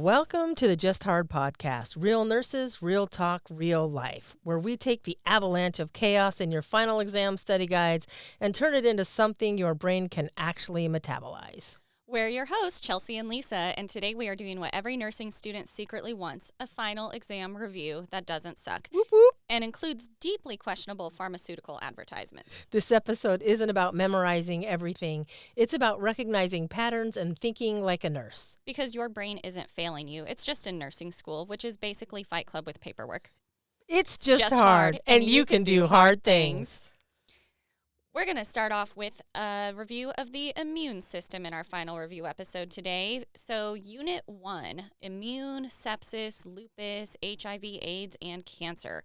Welcome to the Just Hard podcast, real nurses, real talk, real life, where we take the avalanche of chaos in your final exam study guides and turn it into something your brain can actually metabolize. We're your hosts, Chelsea and Lisa, and today we are doing what every nursing student secretly wants, a final exam review that doesn't suck Whoop whoop. and includes deeply questionable pharmaceutical advertisements. This episode isn't about memorizing everything. It's about recognizing patterns and thinking like a nurse. Because your brain isn't failing you, it's just in nursing school, which is basically Fight Club with paperwork. It's just hard, and you can do hard things. We're going to start off with a review of the immune system in our final review episode today. So, Unit 1, Immune, Sepsis, Lupus, HIV, AIDS, and Cancer.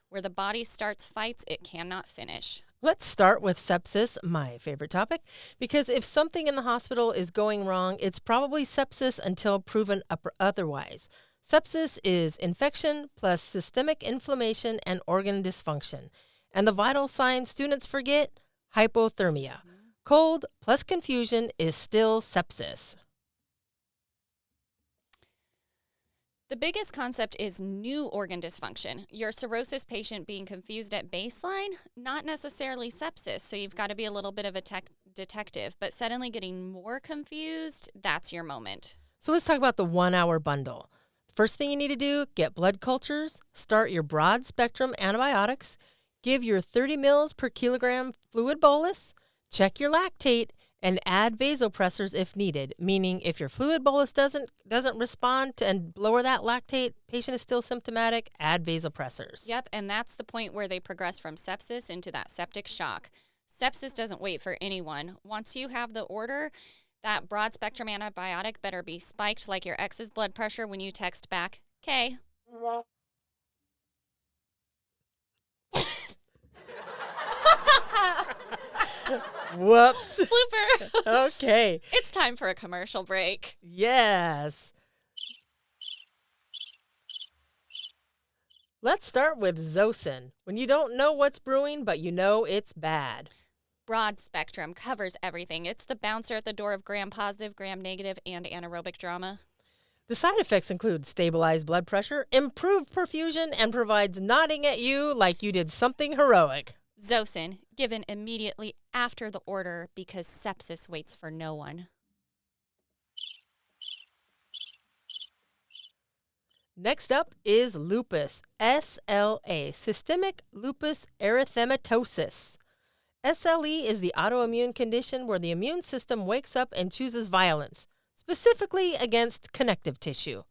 Where the body starts fights it cannot finish. Let's start with sepsis, my favorite topic, because if something in the hospital is going wrong, it's probably sepsis until proven otherwise. Sepsis is infection plus systemic inflammation and organ dysfunction. And the vital signs students forget? Hypothermia. Cold plus confusion is still sepsis. The biggest concept is new organ dysfunction. Your cirrhosis patient being confused at baseline, not necessarily sepsis, so you've got to be a little bit of a detective, but suddenly getting more confused, that's your moment. So let's talk about the 1 hour bundle. First thing you need to do, get blood cultures, start your broad spectrum antibiotics, give your 30 mils per kilogram fluid bolus, check your lactate, and add vasopressors if needed, meaning if your fluid bolus doesn't respond and lower that lactate, patient is still symptomatic, add vasopressors. Yep, and that's the point where they progress from sepsis into that septic shock. Sepsis doesn't wait for anyone. Once you have the order, that broad spectrum antibiotic better be spiked like your ex's blood pressure when you text back, "K." Whoops. Blooper. Okay. It's time for a commercial break. Yes. Let's start with Zosyn. When you don't know what's brewing, but you know it's bad. Broad spectrum covers everything. It's the bouncer at the door of gram-positive, gram-negative, and anaerobic drama. The side effects include stabilized blood pressure, improved perfusion, and provides nodding at you like you did something heroic. Zosyn, given immediately after the order because sepsis waits for no one. Next up is lupus, SLA, systemic lupus erythematosus. SLE is the autoimmune condition where the immune system wakes up and chooses violence, specifically against connective tissue.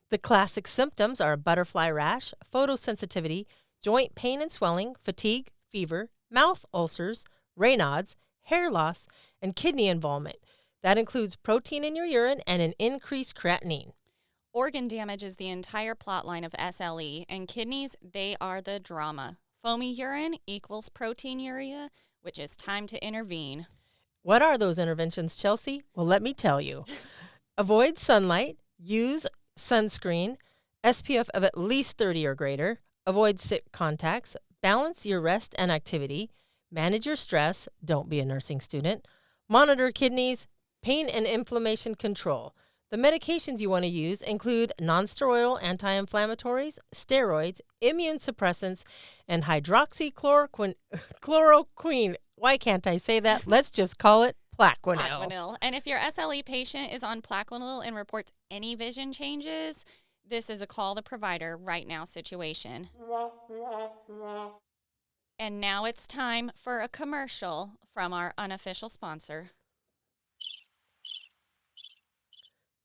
The classic symptoms are butterfly rash, photosensitivity, joint pain and swelling, fatigue, fever, mouth ulcers, Raynaud's, hair loss, and kidney involvement. That includes protein in your urine and an increased creatinine. Organ damage is the entire plot line of SLE, and kidneys, they are the drama. Foamy urine equals proteinuria, which is time to intervene. What are those interventions, Chelsea? Well, let me tell you. Avoid sunlight, use sunscreen, SPF of at least 30 or greater, avoid sick contacts, balance your rest and activity, manage your stress, don't be a nursing student, monitor kidneys, pain and inflammation control. The medications you want to use include nonsteroidal anti-inflammatories, steroids, immune suppressants, and hydroxychloroquine. Why can't I say that? Let's just call it Plaquenil. And if your SLE patient is on Plaquenil and reports any vision changes, this is a call the provider right now situation. And now it's time for a commercial from our unofficial sponsor.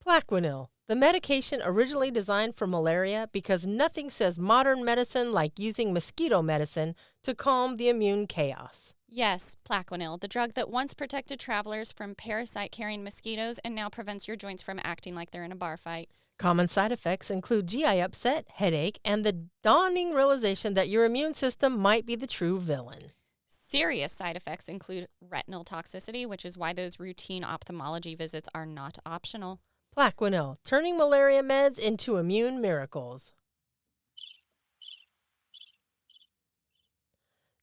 Plaquenil, the medication originally designed for malaria because nothing says modern medicine like using mosquito medicine to calm the immune chaos. Yes, Plaquenil, the drug that once protected travelers from parasite-carrying mosquitoes and now prevents your joints from acting like they're in a bar fight. Common side effects include GI upset, headache, and the dawning realization that your immune system might be the true villain. Serious side effects include retinal toxicity, which is why those routine ophthalmology visits are not optional. Plaquenil, turning malaria meds into immune miracles.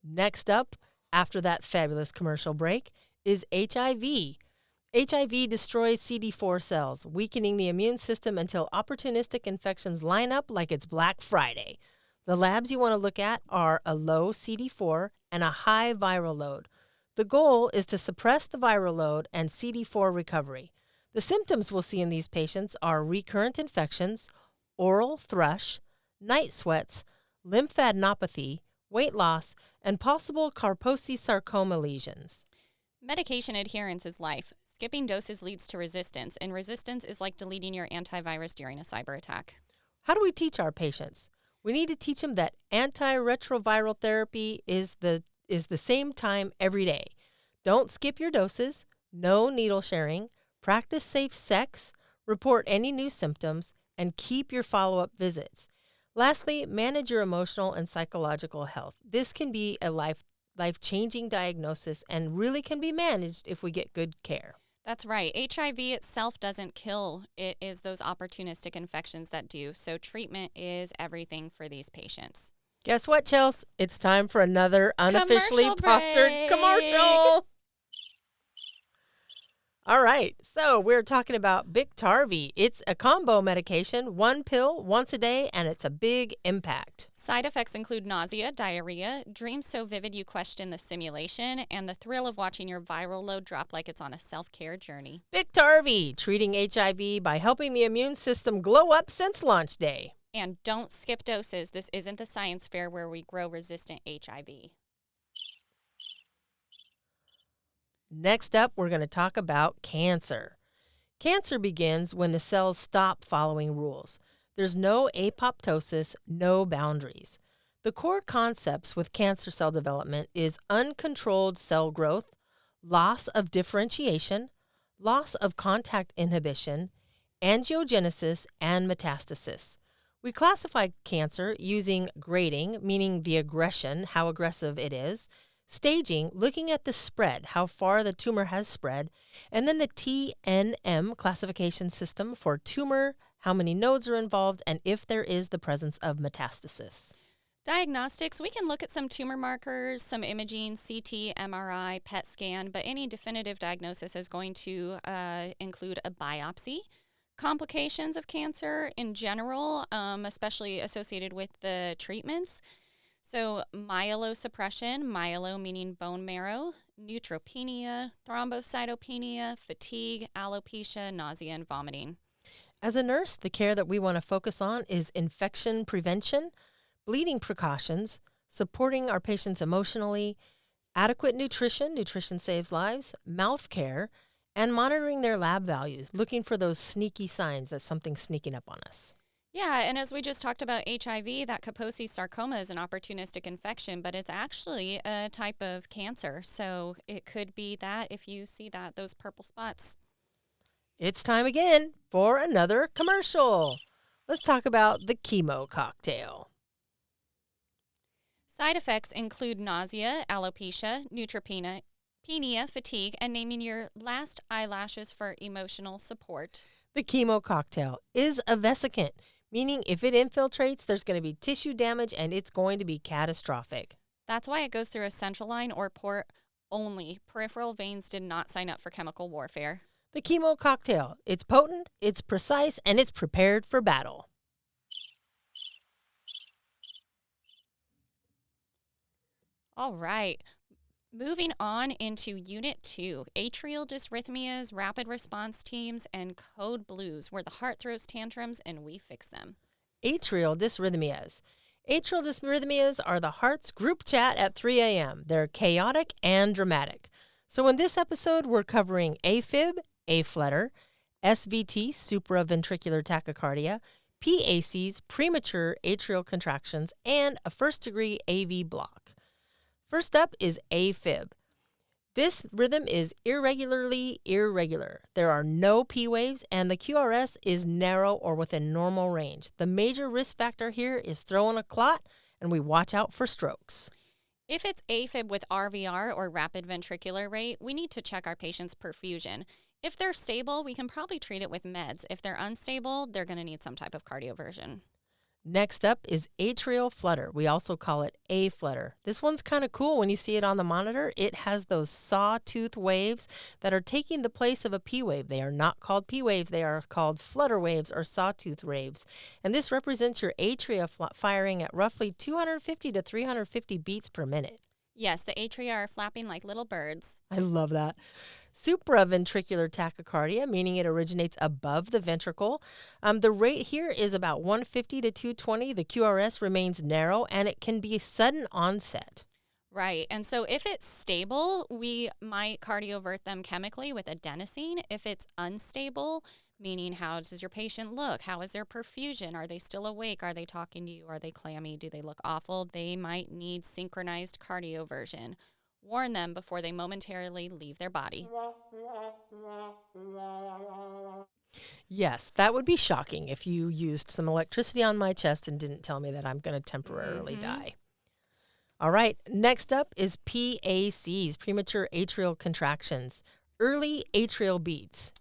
Next up, after that fabulous commercial break, is HIV. HIV destroys CD4 cells, weakening the immune system until opportunistic infections line up like it's Black Friday. The labs you want to look at are a low CD4 and a high viral load. The goal is to suppress the viral load and CD4 recovery. The symptoms we'll see in these patients are recurrent infections, oral thrush, night sweats, lymphadenopathy, weight loss, and possible Kaposi sarcoma lesions. Medication adherence is life. Skipping doses leads to resistance, and resistance is like deleting your antivirus during a cyber attack. How do we teach our patients? We need to teach them that antiretroviral therapy is the same time every day. Don't skip your doses, no needle sharing, practice safe sex, report any new symptoms, and keep your follow-up visits. Lastly, manage your emotional and psychological health. This can be a life-changing diagnosis and really can be managed if we get good care. That's right. HIV itself doesn't kill. It is those opportunistic infections that do. So treatment is everything for these patients. Guess what, Chelsea? It's time for another unofficially postured commercial. All right, so we're talking about Biktarvy. It's a combo medication, one pill once a day, and it's a big impact. Side effects include nausea, diarrhea, dreams so vivid you question the simulation, and the thrill of watching your viral load drop like it's on a self-care journey. Biktarvy, treating HIV by helping the immune system glow up since launch day. And don't skip doses. This isn't the science fair where we grow resistant HIV. Next up, we're going to talk about cancer. Cancer begins when the cells stop following rules. There's no apoptosis, no boundaries. The core concepts with cancer cell development is uncontrolled cell growth, loss of differentiation, loss of contact inhibition, angiogenesis, and metastasis. We classify cancer using grading, meaning the aggression, how aggressive it is, staging, looking at the spread, how far the tumor has spread, and then the TNM classification system for tumor, how many nodes are involved, and if there is the presence of metastasis. Diagnostics, we can look at some tumor markers, some imaging, CT, MRI, PET scan, but any definitive diagnosis is going to include a biopsy. Complications of cancer in general, especially associated with the treatments. So myelosuppression, myelo meaning bone marrow, neutropenia, thrombocytopenia, fatigue, alopecia, nausea, and vomiting. As a nurse, the care that we want to focus on is infection prevention, bleeding precautions, supporting our patients emotionally, adequate nutrition, nutrition saves lives, mouth care, and monitoring their lab values, looking for those sneaky signs that something's sneaking up on us. Yeah, and as we just talked about HIV, that Kaposi sarcoma is an opportunistic infection, but it's actually a type of cancer. So it could be that if you see that, those purple spots. It's time again for another commercial. Let's talk about the chemo cocktail. Side effects include nausea, alopecia, neutropenia, fatigue, and naming your last eyelashes for emotional support. The chemo cocktail is a vesicant, meaning if it infiltrates, there's going to be tissue damage and it's going to be catastrophic. That's why it goes through a central line or port only. Peripheral veins did not sign up for chemical warfare. The chemo cocktail, it's potent, it's precise, and it's prepared for battle. All right. Moving on into Unit 2, atrial dysrhythmias, rapid response teams, and code blues, where the heart throws tantrums and we fix them. Atrial dysrhythmias. Atrial dysrhythmias are the heart's group chat at 3 a.m. They're chaotic and dramatic. So in this episode, we're covering AFib, A-flutter, SVT, supraventricular tachycardia, PACs, premature atrial contractions, and a first-degree AV block. First up is AFib. This rhythm is irregularly irregular. There are no P waves, and the QRS is narrow or within normal range. The major risk factor here is throwing a clot, and we watch out for strokes. If it's AFib with RVR or rapid ventricular rate, we need to check our patient's perfusion. If they're stable, we can probably treat it with meds. If they're unstable, they're going to need some type of cardioversion. Next up is atrial flutter. We also call it A flutter. This one's kind of cool when you see it on the monitor. It has those sawtooth waves that are taking the place of a P wave. They are not called P waves. They are called flutter waves or sawtooth waves. And this represents your atria firing at roughly 250 to 350 beats per minute. Yes, the atria are flapping like little birds. I love that. Supraventricular tachycardia, meaning it originates above the ventricle. The rate here is about 150 to 220. The QRS remains narrow, and it can be sudden onset. Right. And so if it's stable, we might cardiovert them chemically with adenosine. If it's unstable, meaning how does your patient look? How is their perfusion? Are they still awake? Are they talking to you? Are they clammy? Do they look awful? They might need synchronized cardioversion. Warn them before they momentarily leave their body. Yes, that would be shocking if you used some electricity on my chest and didn't tell me that I'm going to temporarily die. All right, next up is PACs, premature atrial contractions, early atrial beats.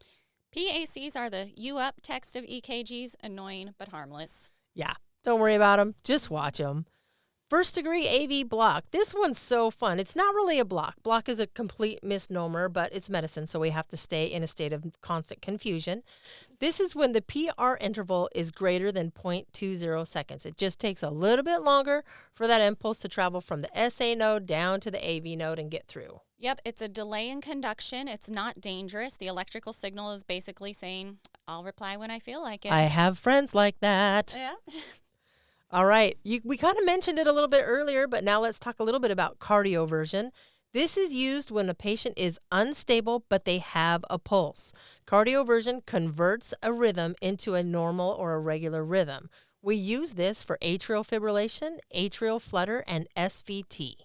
PACs are the "you up" text of EKGs, annoying but harmless. Yeah, don't worry about them. Just watch them. First degree AV block. This one's so fun. It's not really a block. Block is a complete misnomer, but it's medicine, so we have to stay in a state of constant confusion. This is when the PR interval is greater than 0.20 seconds. It just takes a little bit longer for that impulse to travel from the SA node down to the AV node and get through. Yep, it's a delay in conduction. It's not dangerous. The electrical signal is basically saying, I'll reply when I feel like it. I have friends like that. Yeah. All right. We kind of mentioned it a little bit earlier, but now let's talk a little bit about cardioversion. This is used when a patient is unstable, but they have a pulse. Cardioversion converts a rhythm into a normal or a regular rhythm. We use this for atrial fibrillation, atrial flutter, and SVT.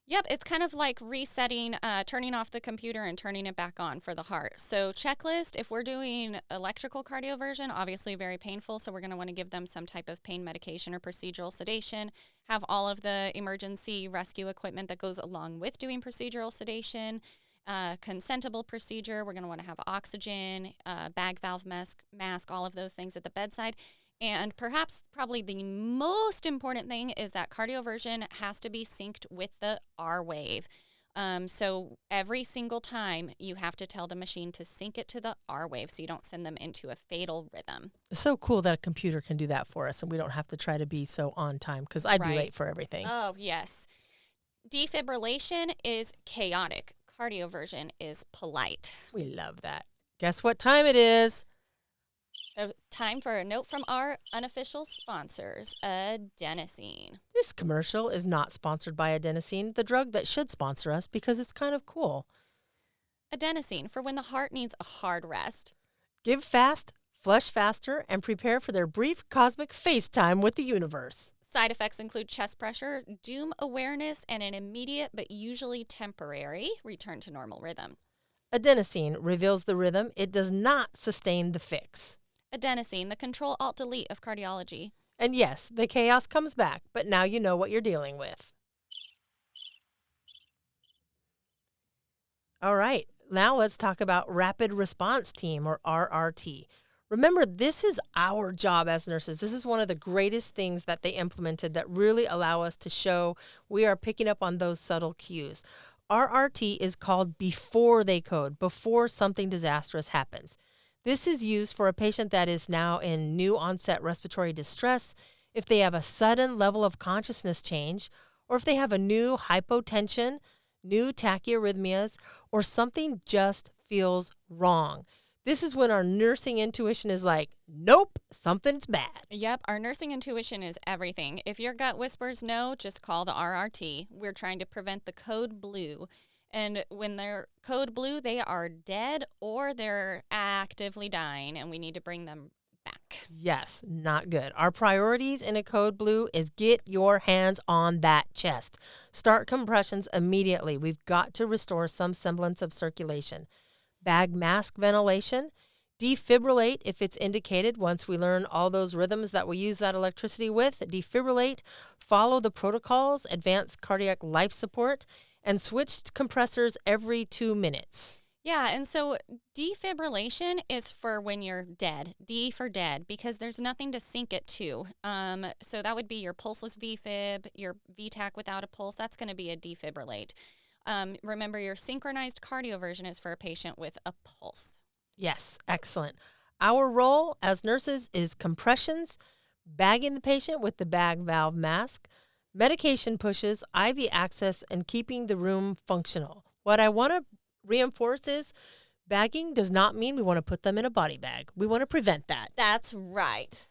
Yep, it's kind of like resetting, turning off the computer and turning it back on for the heart. So checklist, if we're doing electrical cardioversion, obviously very painful, so we're going to want to give them some type of pain medication or procedural sedation, have all of the emergency rescue equipment that goes along with doing procedural sedation, consentable procedure, we're going to want to have oxygen, bag valve mask, all of those things at the bedside. And probably the most important thing is that cardioversion has to be synced with the R wave. So every single time you have to tell the machine to sync it to the R wave so you don't send them into a fatal rhythm. It's so cool that a computer can do that for us and we don't have to try to be so on time because I'd be late for everything. Oh, yes. Defibrillation is chaotic. Cardioversion is polite. We love that. Guess what time it is? Time for a note from our unofficial sponsors, adenosine. This commercial is not sponsored by adenosine, the drug that should sponsor us because it's kind of cool. Adenosine, for when the heart needs a hard rest. Give fast, flush faster, and prepare for their brief cosmic FaceTime with the universe. Side effects include chest pressure, doom awareness, and an immediate but usually temporary return to normal rhythm. Adenosine reveals the rhythm. It does not sustain the fix. Adenosine, the Control-Alt-Delete of cardiology. And yes, the chaos comes back, but now you know what you're dealing with. All right, now let's talk about Rapid Response Team, or RRT. Remember, this is our job as nurses. This is one of the greatest things that they implemented that really allow us to show we are picking up on those subtle cues. RRT is called before they code, before something disastrous happens. This is used for a patient that is now in new onset respiratory distress, if they have a sudden level of consciousness change, or if they have a new hypotension, new tachyarrhythmias, or something just feels wrong. This is when our nursing intuition is like, nope, something's bad. Yep, our nursing intuition is everything. If your gut whispers no, just call the RRT. We're trying to prevent the code blue. And when they're code blue, they are dead or they're actively dying, and we need to bring them back. Yes, not good. Our priorities in a code blue is get your hands on that chest. Start compressions immediately. We've got to restore some semblance of circulation. Bag mask ventilation. Defibrillate if it's indicated. Once we learn all those rhythms that we use that electricity with, defibrillate. Follow the protocols, advance cardiac life support, and switch compressors every 2 minutes. Yeah, and so defibrillation is for when you're dead, D for dead, because there's nothing to sync it to. So that would be your pulseless VFib, your VTAC without a pulse. That's going to be a defibrillate. Remember, your synchronized cardioversion is for a patient with a pulse. Yes, excellent. Our role as nurses is compressions, bagging the patient with the bag valve mask, medication pushes, IV access, and keeping the room functional. What I want to reinforce is bagging does not mean we want to put them in a body bag. We want to prevent that. That's right.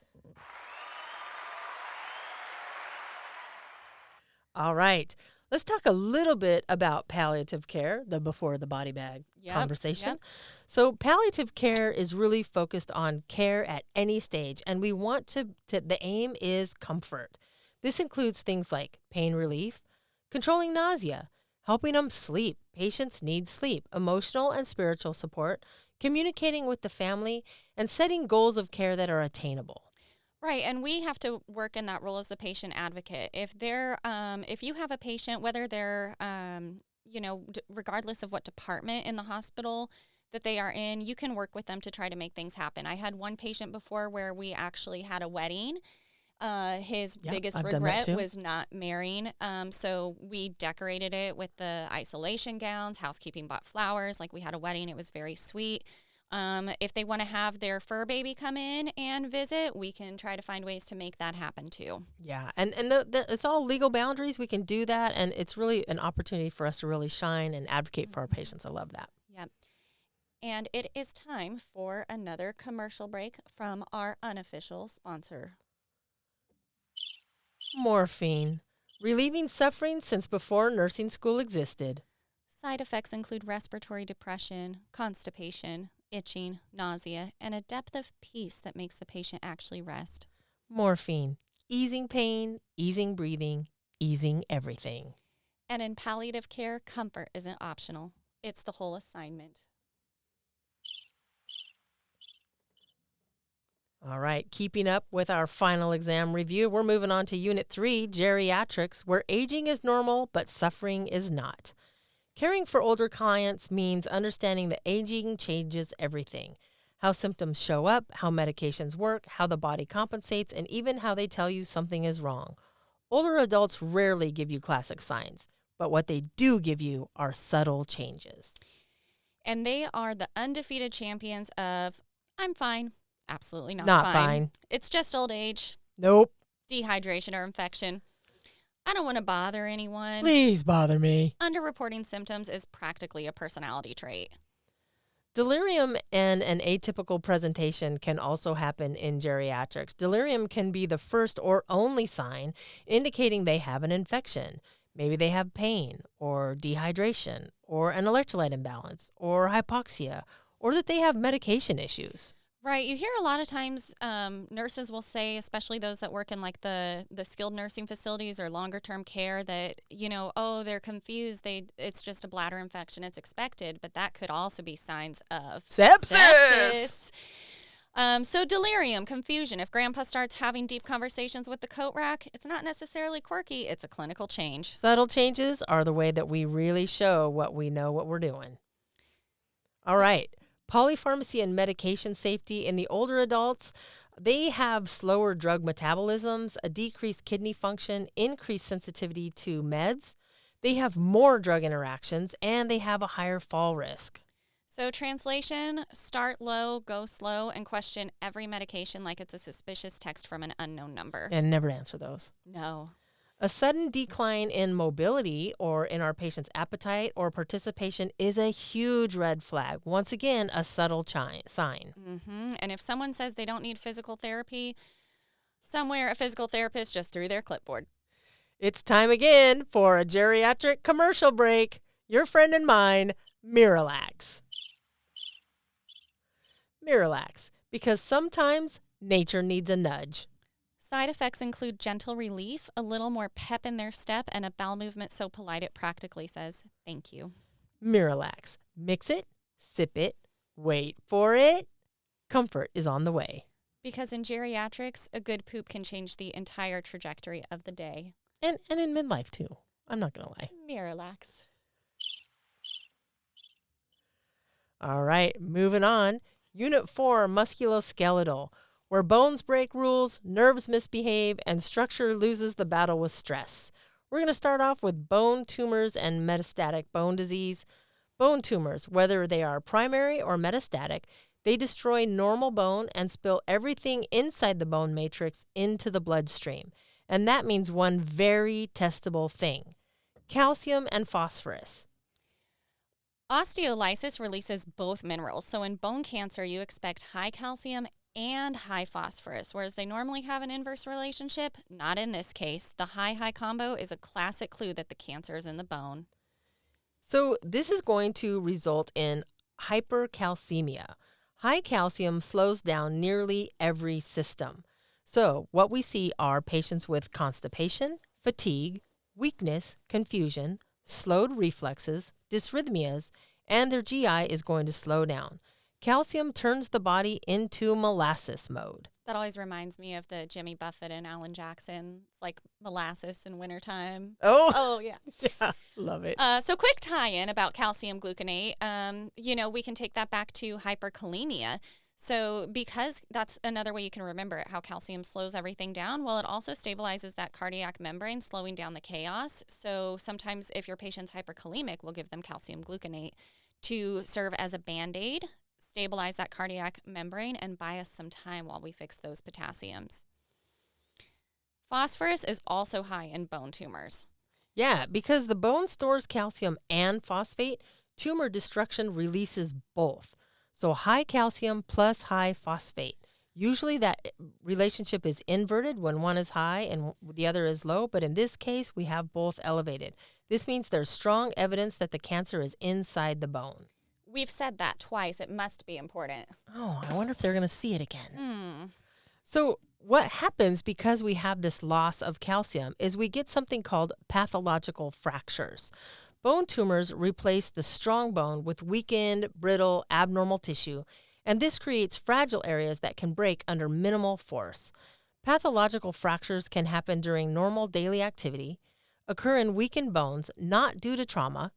All right. Let's talk a little bit about palliative care, the before the body bag conversation. Yep. So palliative care is really focused on care at any stage, and we want the aim is comfort. This includes things like pain relief, controlling nausea, helping them sleep. Patients need sleep, emotional and spiritual support, communicating with the family, and setting goals of care that are attainable. Right, and we have to work in that role as the patient advocate. If you have a patient, whether they're, regardless of what department in the hospital that they are in, you can work with them to try to make things happen. I had one patient before where we actually had a wedding. His biggest regret was not marrying. So we decorated it with the isolation gowns, housekeeping bought flowers. Like we had a wedding. It was very sweet. If they want to have their fur baby come in and visit, we can try to find ways to make that happen too. Yeah, and it's all legal boundaries. We can do that, and it's really an opportunity for us to really shine and advocate for our patients. I love that. Yep. And it is time for another commercial break from our unofficial sponsor. Morphine, relieving suffering since before nursing school existed. Side effects include respiratory depression, constipation, itching, nausea, and a depth of peace that makes the patient actually rest. Morphine, easing pain, easing breathing, easing everything. And in palliative care, comfort isn't optional. It's the whole assignment. All right, keeping up with our final exam review, we're moving on to Unit 3, Geriatrics, where aging is normal, but suffering is not. Caring for older clients means understanding that aging changes everything. How symptoms show up, how medications work, how the body compensates, and even how they tell you something is wrong. Older adults rarely give you classic signs, but what they do give you are subtle changes. And they are the undefeated champions of, I'm fine. Absolutely not fine. It's just old age. Nope. Dehydration or infection. I don't want to bother anyone. Please bother me. Underreporting symptoms is practically a personality trait. Delirium and an atypical presentation can also happen in geriatrics. Delirium can be the first or only sign indicating they have an infection. Maybe they have pain or dehydration or an electrolyte imbalance or hypoxia or that they have medication issues. Right. You hear a lot of times nurses will say, especially those that work in like the skilled nursing facilities or longer term care, that, they're confused. It's just a bladder infection. It's expected. But that could also be signs of sepsis. So delirium, confusion. If grandpa starts having deep conversations with the coat rack, it's not necessarily quirky. It's a clinical change. Subtle changes are the way that we really show what we know what we're doing. All right. Polypharmacy and medication safety in the older adults, they have slower drug metabolisms, a decreased kidney function, increased sensitivity to meds. They have more drug interactions, and they have a higher fall risk. So translation, start low, go slow, and question every medication like it's a suspicious text from an unknown number. And never answer those. No. A sudden decline in mobility or in our patient's appetite or participation is a huge red flag. Once again, a subtle sign. Mm-hmm. And if someone says they don't need physical therapy, somewhere a physical therapist just threw their clipboard. It's time again for a geriatric commercial break. Your friend and mine, Miralax. Miralax, because sometimes nature needs a nudge. Side effects include gentle relief, a little more pep in their step, and a bowel movement so polite it practically says, thank you. Miralax. Mix it, sip it, wait for it. Comfort is on the way. Because in geriatrics, a good poop can change the entire trajectory of the day. And in midlife, too. I'm not going to lie. Miralax. All right, moving on. Unit 4, musculoskeletal, where bones break rules, nerves misbehave, and structure loses the battle with stress. We're going to start off with bone tumors and metastatic bone disease. Bone tumors, whether they are primary or metastatic, they destroy normal bone and spill everything inside the bone matrix into the bloodstream. And that means one very testable thing: calcium and phosphorus. Osteolysis releases both minerals. So in bone cancer, you expect high calcium and high phosphorus, whereas they normally have an inverse relationship. Not in this case. The high combo is a classic clue that the cancer is in the bone. So this is going to result in hypercalcemia. High calcium slows down nearly every system. So what we see are patients with constipation, fatigue, weakness, confusion, slowed reflexes, dysrhythmias, and their GI is going to slow down. Calcium turns the body into molasses mode. That always reminds me of the Jimmy Buffett and Alan Jackson. It's like molasses in wintertime. Oh, Yeah. yeah, love it. So quick tie-in about calcium gluconate. We can take that back to hyperkalemia. So because that's another way you can remember it, how calcium slows everything down. Well, it also stabilizes that cardiac membrane, slowing down the chaos. So sometimes if your patient's hyperkalemic, we'll give them calcium gluconate to serve as a Band-Aid, stabilize that cardiac membrane, and buy us some time while we fix those potassiums. Phosphorus is also high in bone tumors. Yeah, because the bone stores calcium and phosphate, tumor destruction releases both. So high calcium plus high phosphate. Usually that relationship is inverted when one is high and the other is low, but in this case, we have both elevated. This means there's strong evidence that the cancer is inside the bone. We've said that twice. It must be important. Oh, I wonder if they're going to see it again. So what happens because we have this loss of calcium is we get something called pathological fractures. Bone tumors replace the strong bone with weakened, brittle, abnormal tissue, and this creates fragile areas that can break under minimal force. Pathological fractures can happen during normal daily activity, occur in weakened bones, not due to trauma.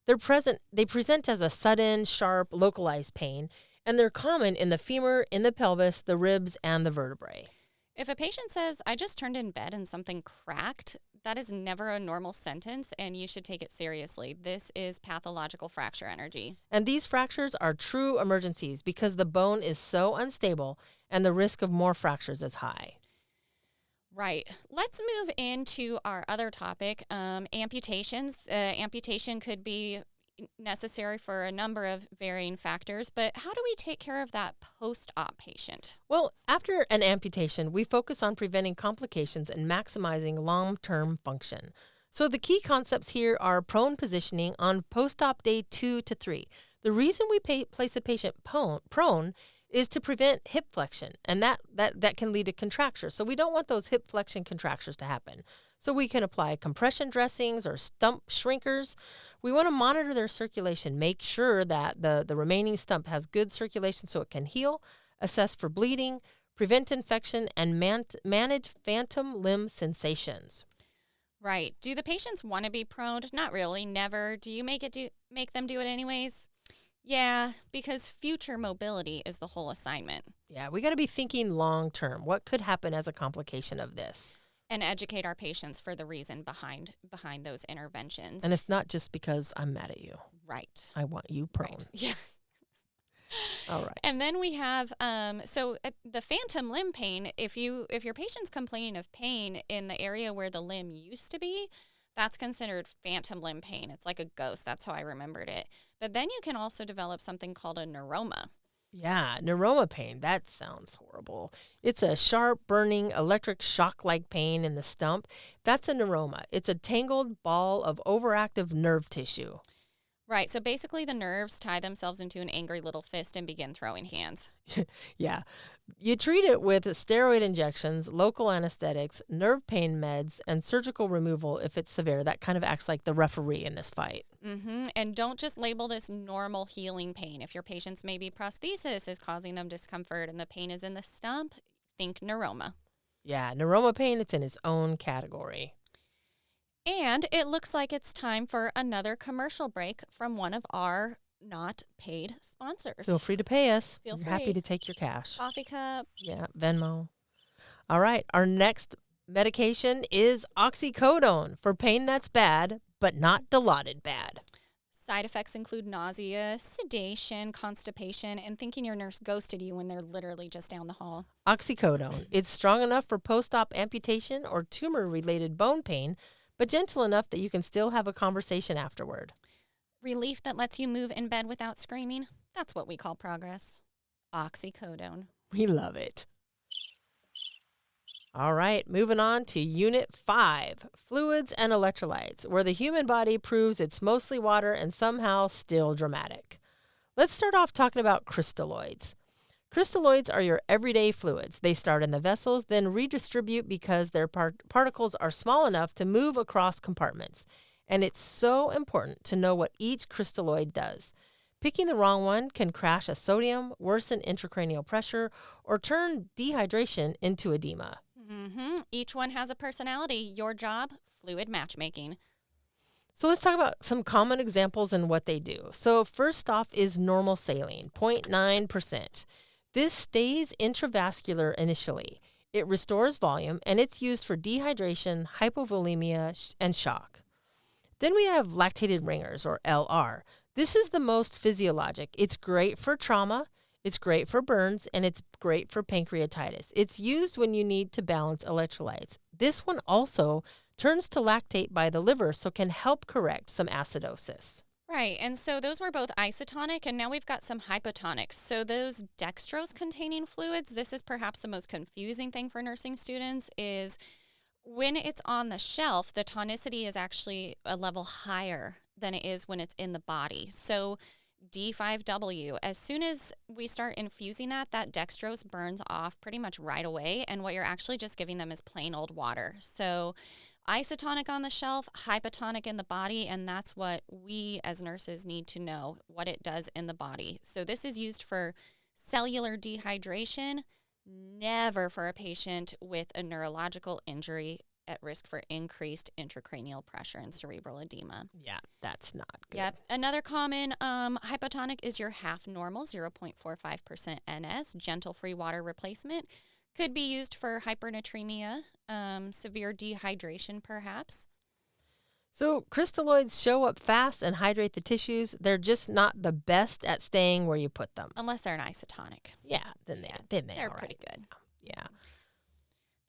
They present as a sudden, sharp, localized pain, and they're common in the femur, in the pelvis, the ribs, and the vertebrae. If a patient says, "I just turned in bed and something cracked," that is never a normal sentence, and you should take it seriously. This is pathological fracture energy. And these fractures are true emergencies because the bone is so unstable and the risk of more fractures is high. Right. Let's move into our other topic, amputations. Amputation could be necessary for a number of varying factors, but how do we take care of that post-op patient? Well, after an amputation, we focus on preventing complications and maximizing long-term function. So the key concepts here are prone positioning on post-op day 2 to 3. The reason we place a patient prone is to prevent hip flexion, and that can lead to contractures. So we don't want those hip flexion contractures to happen. So we can apply compression dressings or stump shrinkers. We want to monitor their circulation, make sure that the remaining stump has good circulation so it can heal, assess for bleeding, prevent infection, and manage phantom limb sensations. Right. Do the patients want to be proned? Not really. Never. Do you make them do it anyways? Yeah, because future mobility is the whole assignment. Yeah, we got to be thinking long term. What could happen as a complication of this? And educate our patients for the reason behind those interventions. And it's not just because I'm mad at you. Right. I want you prone. Right. Yeah. All right. And then we have the phantom limb pain. If your patient's complaining of pain in the area where the limb used to be, that's considered phantom limb pain. It's like a ghost. That's how I remembered it. But then you can also develop something called a neuroma. Yeah, neuroma pain. That sounds horrible. It's a sharp, burning, electric shock-like pain in the stump. That's a neuroma. It's a tangled ball of overactive nerve tissue. Right. So basically the nerves tie themselves into an angry little fist and begin throwing hands. Yeah. You treat it with steroid injections, local anesthetics, nerve pain meds, and surgical removal if it's severe. That kind of acts like the referee in this fight. And don't just label this normal healing pain. If your patient's maybe prosthesis is causing them discomfort and the pain is in the stump, think neuroma. Yeah, neuroma pain, it's in its own category. And it looks like it's time for another commercial break from one of our not paid sponsors. Feel free to pay us. Feel We're free. happy to take your cash. Coffee cup. Yeah, Venmo. All right. Our next medication is oxycodone for pain that's bad, but not Dilaudid bad. Side effects include nausea, sedation, constipation, and thinking your nurse ghosted you when they're literally just down the hall. Oxycodone. It's strong enough for post-op amputation or tumor-related bone pain, but gentle enough that you can still have a conversation afterward. Relief that lets you move in bed without screaming. That's what we call progress. Oxycodone. We love it. All right, moving on to Unit 5, Fluids and Electrolytes, where the human body proves it's mostly water and somehow still dramatic. Let's start off talking about crystalloids. Crystalloids are your everyday fluids. They start in the vessels, then redistribute because their particles are small enough to move across compartments. And it's so important to know what each crystalloid does. Picking the wrong one can crash a sodium, worsen intracranial pressure, or turn dehydration into edema. Each one has a personality. Your job, fluid matchmaking. So let's talk about some common examples and what they do. So first off is normal saline, 0.9%. This stays intravascular initially. It restores volume, and it's used for dehydration, hypovolemia, and shock. Then we have lactated ringers, or LR. This is the most physiologic. It's great for trauma. It's great for burns, and it's great for pancreatitis. It's used when you need to balance electrolytes. This one also turns to lactate by the liver, so can help correct some acidosis. Right, and so those were both isotonic, and now we've got some hypotonics. So those dextrose-containing fluids, this is perhaps the most confusing thing for nursing students, is when it's on the shelf, the tonicity is actually a level higher than it is when it's in the body. So D5W, as soon as we start infusing that dextrose burns off pretty much right away, and what you're actually just giving them is plain old water. So isotonic on the shelf, hypotonic in the body, and that's what we as nurses need to know, what it does in the body. So this is used for cellular dehydration, never for a patient with a neurological injury at risk for increased intracranial pressure and cerebral edema. Yeah, that's not good. Yep. Another common hypotonic is your half normal, 0.45% NS, gentle free water replacement. Could be used for hypernatremia, severe dehydration perhaps. So crystalloids show up fast and hydrate the tissues. They're just not the best at staying where you put them. Unless they're an isotonic. Yeah, then they're pretty good. Yeah.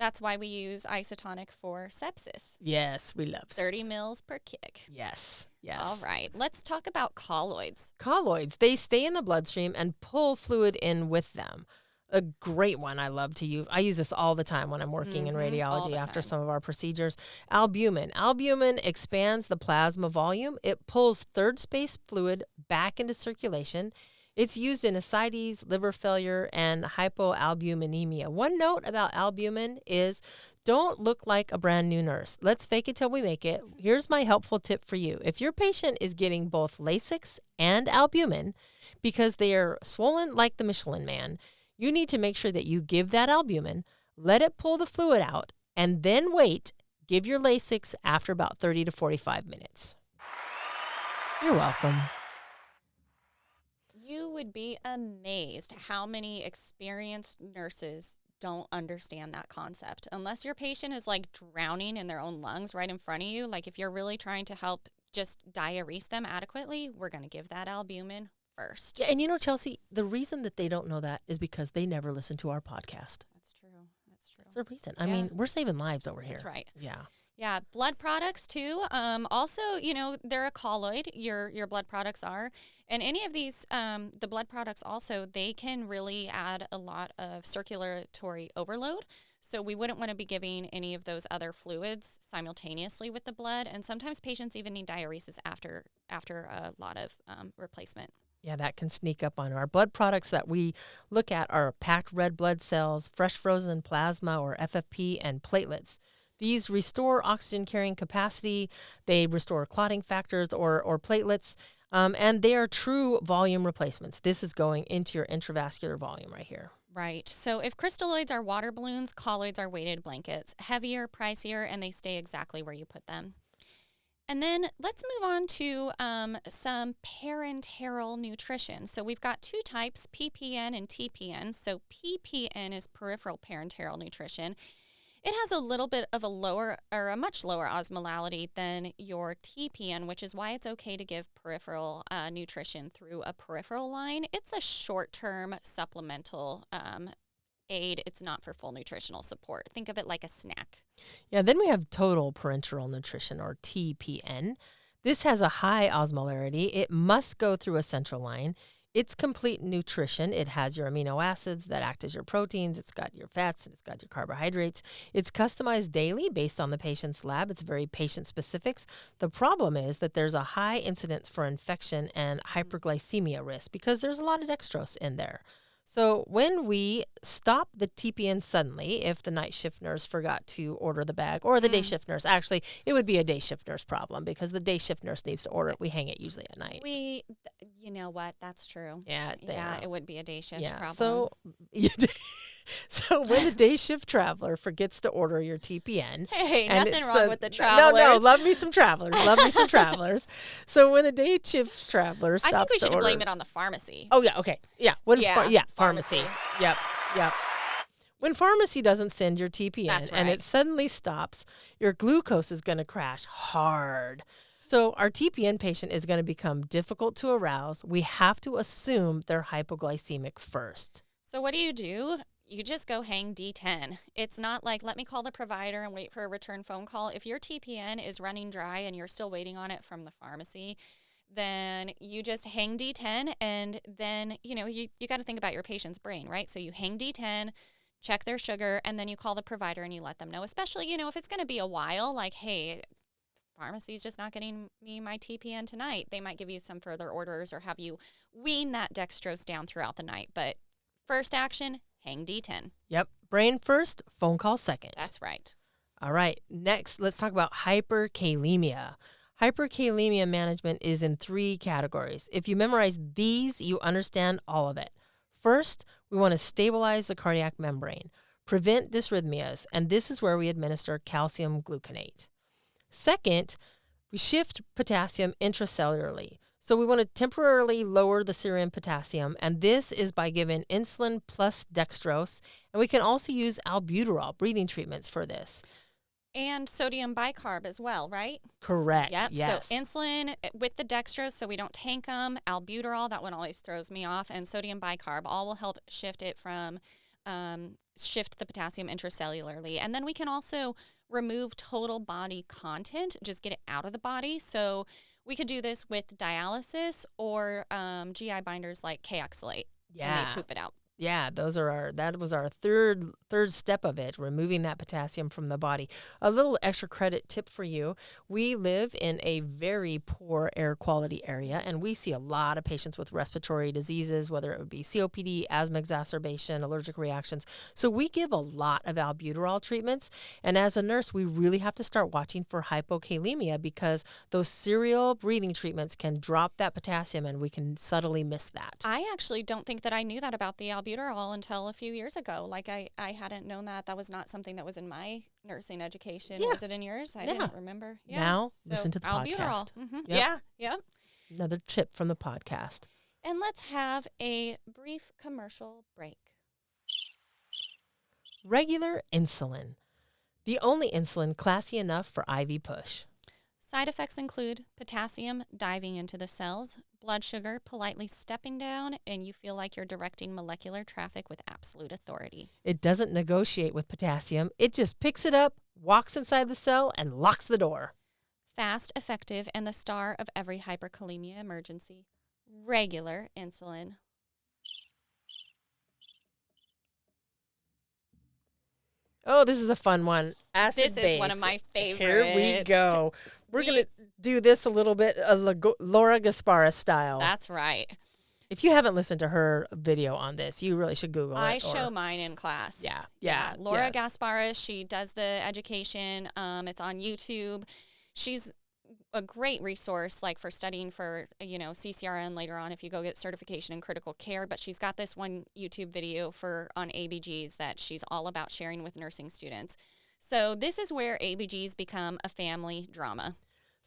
That's why we use isotonic for sepsis. Yes, we love 30 sepsis. mils per kick. Yes. All right. Let's talk about colloids. Colloids, they stay in the bloodstream and pull fluid in with them. A great one I love to use. I use this all the time when I'm working in radiology after some of our procedures. Albumin. Albumin expands the plasma volume. It pulls third space fluid back into circulation. It's used in ascites, liver failure, and hypoalbuminemia. One note about albumin is don't look like a brand new nurse. Let's fake it till we make it. Here's my helpful tip for you. If your patient is getting both Lasix and albumin because they are swollen like the Michelin Man, you need to make sure that you give that albumin, let it pull the fluid out, and then wait. Give your Lasix after about 30 to 45 minutes. You're welcome. You would be amazed how many experienced nurses don't understand that concept. Unless your patient is like drowning in their own lungs right in front of you, like if you're really trying to help just diurese them adequately, we're going to give that albumin first. Yeah, and you know, Chelsea, the reason that they don't know that is because they never listen to our podcast. That's true. That's the reason. I mean, we're saving lives over here. That's right. Yeah. Yeah, blood products too. Also, you know, they're a colloid. Your blood products are, and any of these, the blood products also, they can really add a lot of circulatory overload. So we wouldn't want to be giving any of those other fluids simultaneously with the blood. And sometimes patients even need diuresis after a lot of replacement. Yeah, that can sneak up on our blood products that we look at are packed red blood cells, fresh frozen plasma or FFP, and platelets. These restore oxygen carrying capacity. They restore clotting factors or platelets, and they are true volume replacements. This is going into your intravascular volume right here. Right. So if crystalloids are water balloons, colloids are weighted blankets. Heavier, pricier, and they stay exactly where you put them. And then let's move on to some parenteral nutrition. So we've got two types, PPN and TPN. So PPN is peripheral parenteral nutrition. It has a little bit of a much lower osmolality than your TPN, which is why it's okay to give peripheral nutrition through a peripheral line. It's a short-term supplemental aid. It's not for full nutritional support. Think of it like a snack. Yeah, then we have total parenteral nutrition, or TPN. This has a high osmolarity. It must go through a central line. It's complete nutrition. It has your amino acids that act as your proteins. It's got your fats, and it's got your carbohydrates. It's customized daily based on the patient's lab. It's very patient specific. The problem is that there's a high incidence for infection and hyperglycemia risk because there's a lot of dextrose in there. So when we stop the TPN suddenly, if the night shift nurse forgot to order the bag, or the day shift nurse, actually, it would be a day shift nurse problem because the day shift nurse needs to order it. We hang it usually at night. You know what? That's true. Yeah, it would be a day shift problem. So when the day shift traveler forgets to order your TPN. Hey, nothing wrong with the travelers. No, love me some travelers. So when the day shift traveler stops to order. I think we should blame it on the pharmacy. Oh, yeah, okay. Yeah. Pharmacy. Yep. When pharmacy doesn't send your TPN and it suddenly stops, your glucose is going to crash hard. So our TPN patient is going to become difficult to arouse. We have to assume they're hypoglycemic first. So what do? You just go hang D10. It's not like, let me call the provider and wait for a return phone call. If your TPN is running dry and you're still waiting on it from the pharmacy, then you just hang D10, and then, you got to think about your patient's brain, right? So you hang D10, check their sugar, and then you call the provider and you let them know, especially, if it's going to be a while, like, hey, pharmacy's just not getting me my TPN tonight. They might give you some further orders or have you wean that dextrose down throughout the night. But first action, hang D10. Yep. Brain first, phone call second. That's right. All right. Next, let's talk about hyperkalemia. Hyperkalemia management is in 3 categories. If you memorize these, you understand all of it. First, we want to stabilize the cardiac membrane, prevent dysrhythmias, and this is where we administer calcium gluconate. Second, we shift potassium intracellularly. So we want to temporarily lower the serum potassium, and this is by giving insulin plus dextrose, and we can also use albuterol breathing treatments for this. And sodium bicarb as well, right? Correct. Yep. Yes. So insulin with the dextrose so we don't tank them, albuterol, that one always throws me off, and sodium bicarb all will help shift it from, shift the potassium intracellularly. And then we can also remove total body content, just get it out of the body. So we could do this with dialysis or GI binders like K-oxalate. Yeah. And they poop it out. Yeah, that was our third step of it, removing that potassium from the body. A little extra credit tip for you. We live in a very poor air quality area, and we see a lot of patients with respiratory diseases, whether it would be COPD, asthma exacerbation, allergic reactions. So we give a lot of albuterol treatments, and as a nurse, we really have to start watching for hypokalemia because those serial breathing treatments can drop that potassium, and we can subtly miss that. I actually don't think that I knew that about the albuterol until a few years ago. Like I hadn't known that. That was not something that was in my nursing education. Yeah. Was it in yours? I didn't remember. Yeah. Now, listen to the albuterol. podcast. Mm-hmm. Yep. Yeah. Another tip from the podcast. And let's have a brief commercial break. Regular insulin. The only insulin classy enough for IV push. Side effects include potassium diving into the cells, blood sugar politely stepping down, and you feel like you're directing molecular traffic with absolute authority. It doesn't negotiate with potassium. It just picks it up, walks inside the cell, and locks the door. Fast, effective, and the star of every hyperkalemia emergency. Regular insulin. Oh, this is a fun one. Acid This base. is one of my favorites. Here we go. We're going to do this a little bit Laura Gaspara style. That's right. If you haven't listened to her video on this, you really should Google it. I show mine in class. Yeah. Laura Gaspara, she does the education. It's on YouTube. She's a great resource like for studying for, CCRN later on if you go get certification in critical care. But she's got this one YouTube video on ABGs that she's all about sharing with nursing students. So this is where ABGs become a family drama.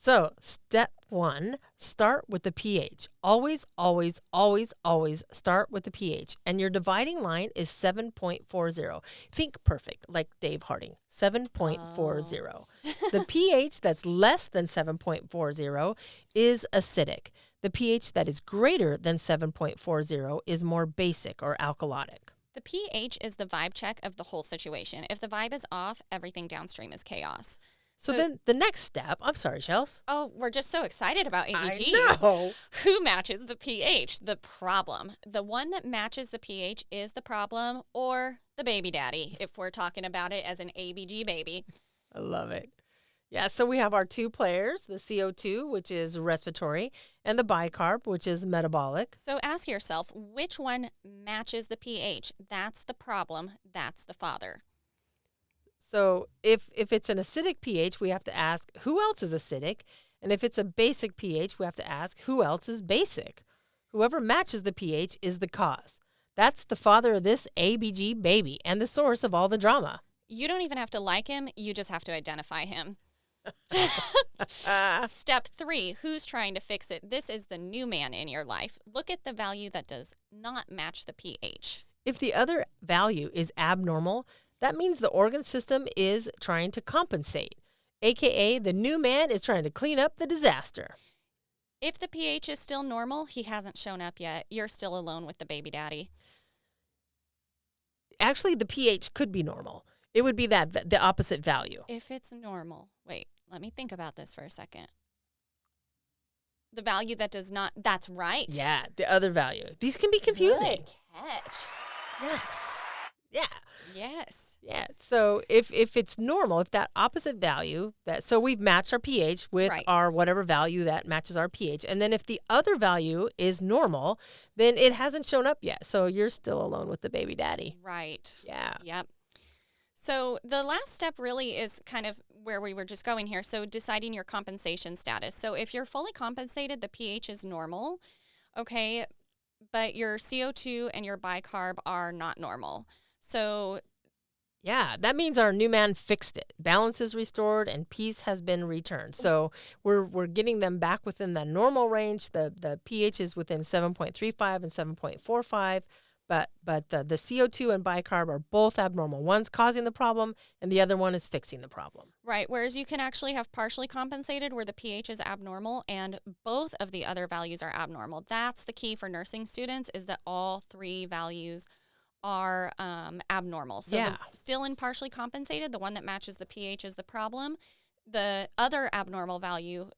So, step 1, start with the pH. Always, always, always, always start with the pH. And your dividing line is 7.40. Think perfect, like Dave Harding, 7.40. The pH that's less than 7.40 is acidic. The pH that is greater than 7.40 is more basic or alkalotic. The pH is the vibe check of the whole situation. If the vibe is off, everything downstream is chaos. So then the next step, I'm sorry, Chels. Oh, we're just so excited about ABGs. I know. Who matches the pH? The problem. The one that matches the pH is the problem, or the baby daddy, if we're talking about it as an ABG baby. I love it. Yeah, so we have our two players, the CO2, which is respiratory, and the bicarb, which is metabolic. So ask yourself, which one matches the pH? That's the problem. That's the father. So if it's an acidic pH, we have to ask who else is acidic. And if it's a basic pH, we have to ask who else is basic. Whoever matches the pH is the cause. That's the father of this ABG baby and the source of all the drama. You don't even have to like him. You just have to identify him. Step 3, who's trying to fix it? This is the new man in your life. Look at the value that does not match the pH. If the other value is abnormal, that means the organ system is trying to compensate, aka the new man is trying to clean up the disaster. If the pH is still normal, he hasn't shown up yet. You're still alone with the baby daddy. Actually, the pH could be normal. It would be the opposite value. If it's normal, wait, let me think about this for a second. The value that does not, that's right. Yeah, the other value. These can be confusing. Good catch. Yes. Yeah. Yes. Yeah. So if it's normal, if that opposite value, so we've matched our pH with Right. our whatever value that matches our pH. And then if the other value is normal, then it hasn't shown up yet. So you're still alone with the baby daddy. Right. Yeah. Yep. So the last step really is kind of where we were just going here. So deciding your compensation status. So if you're fully compensated, the pH is normal, okay, but your CO2 and your bicarb are not normal. So Yeah, that means our new man fixed it. Balance is restored and peace has been returned. So we're getting them back within the normal range. The pH is within 7.35 and 7.45, but the CO2 and bicarb are both abnormal. One's causing the problem and the other one is fixing the problem. right, whereas you can actually have partially compensated where the pH is abnormal and both of the other values are abnormal. That's the key for nursing students, is that all 3 values are abnormal. So Yeah. still in partially compensated, the one that matches the pH is the problem. The other abnormal value,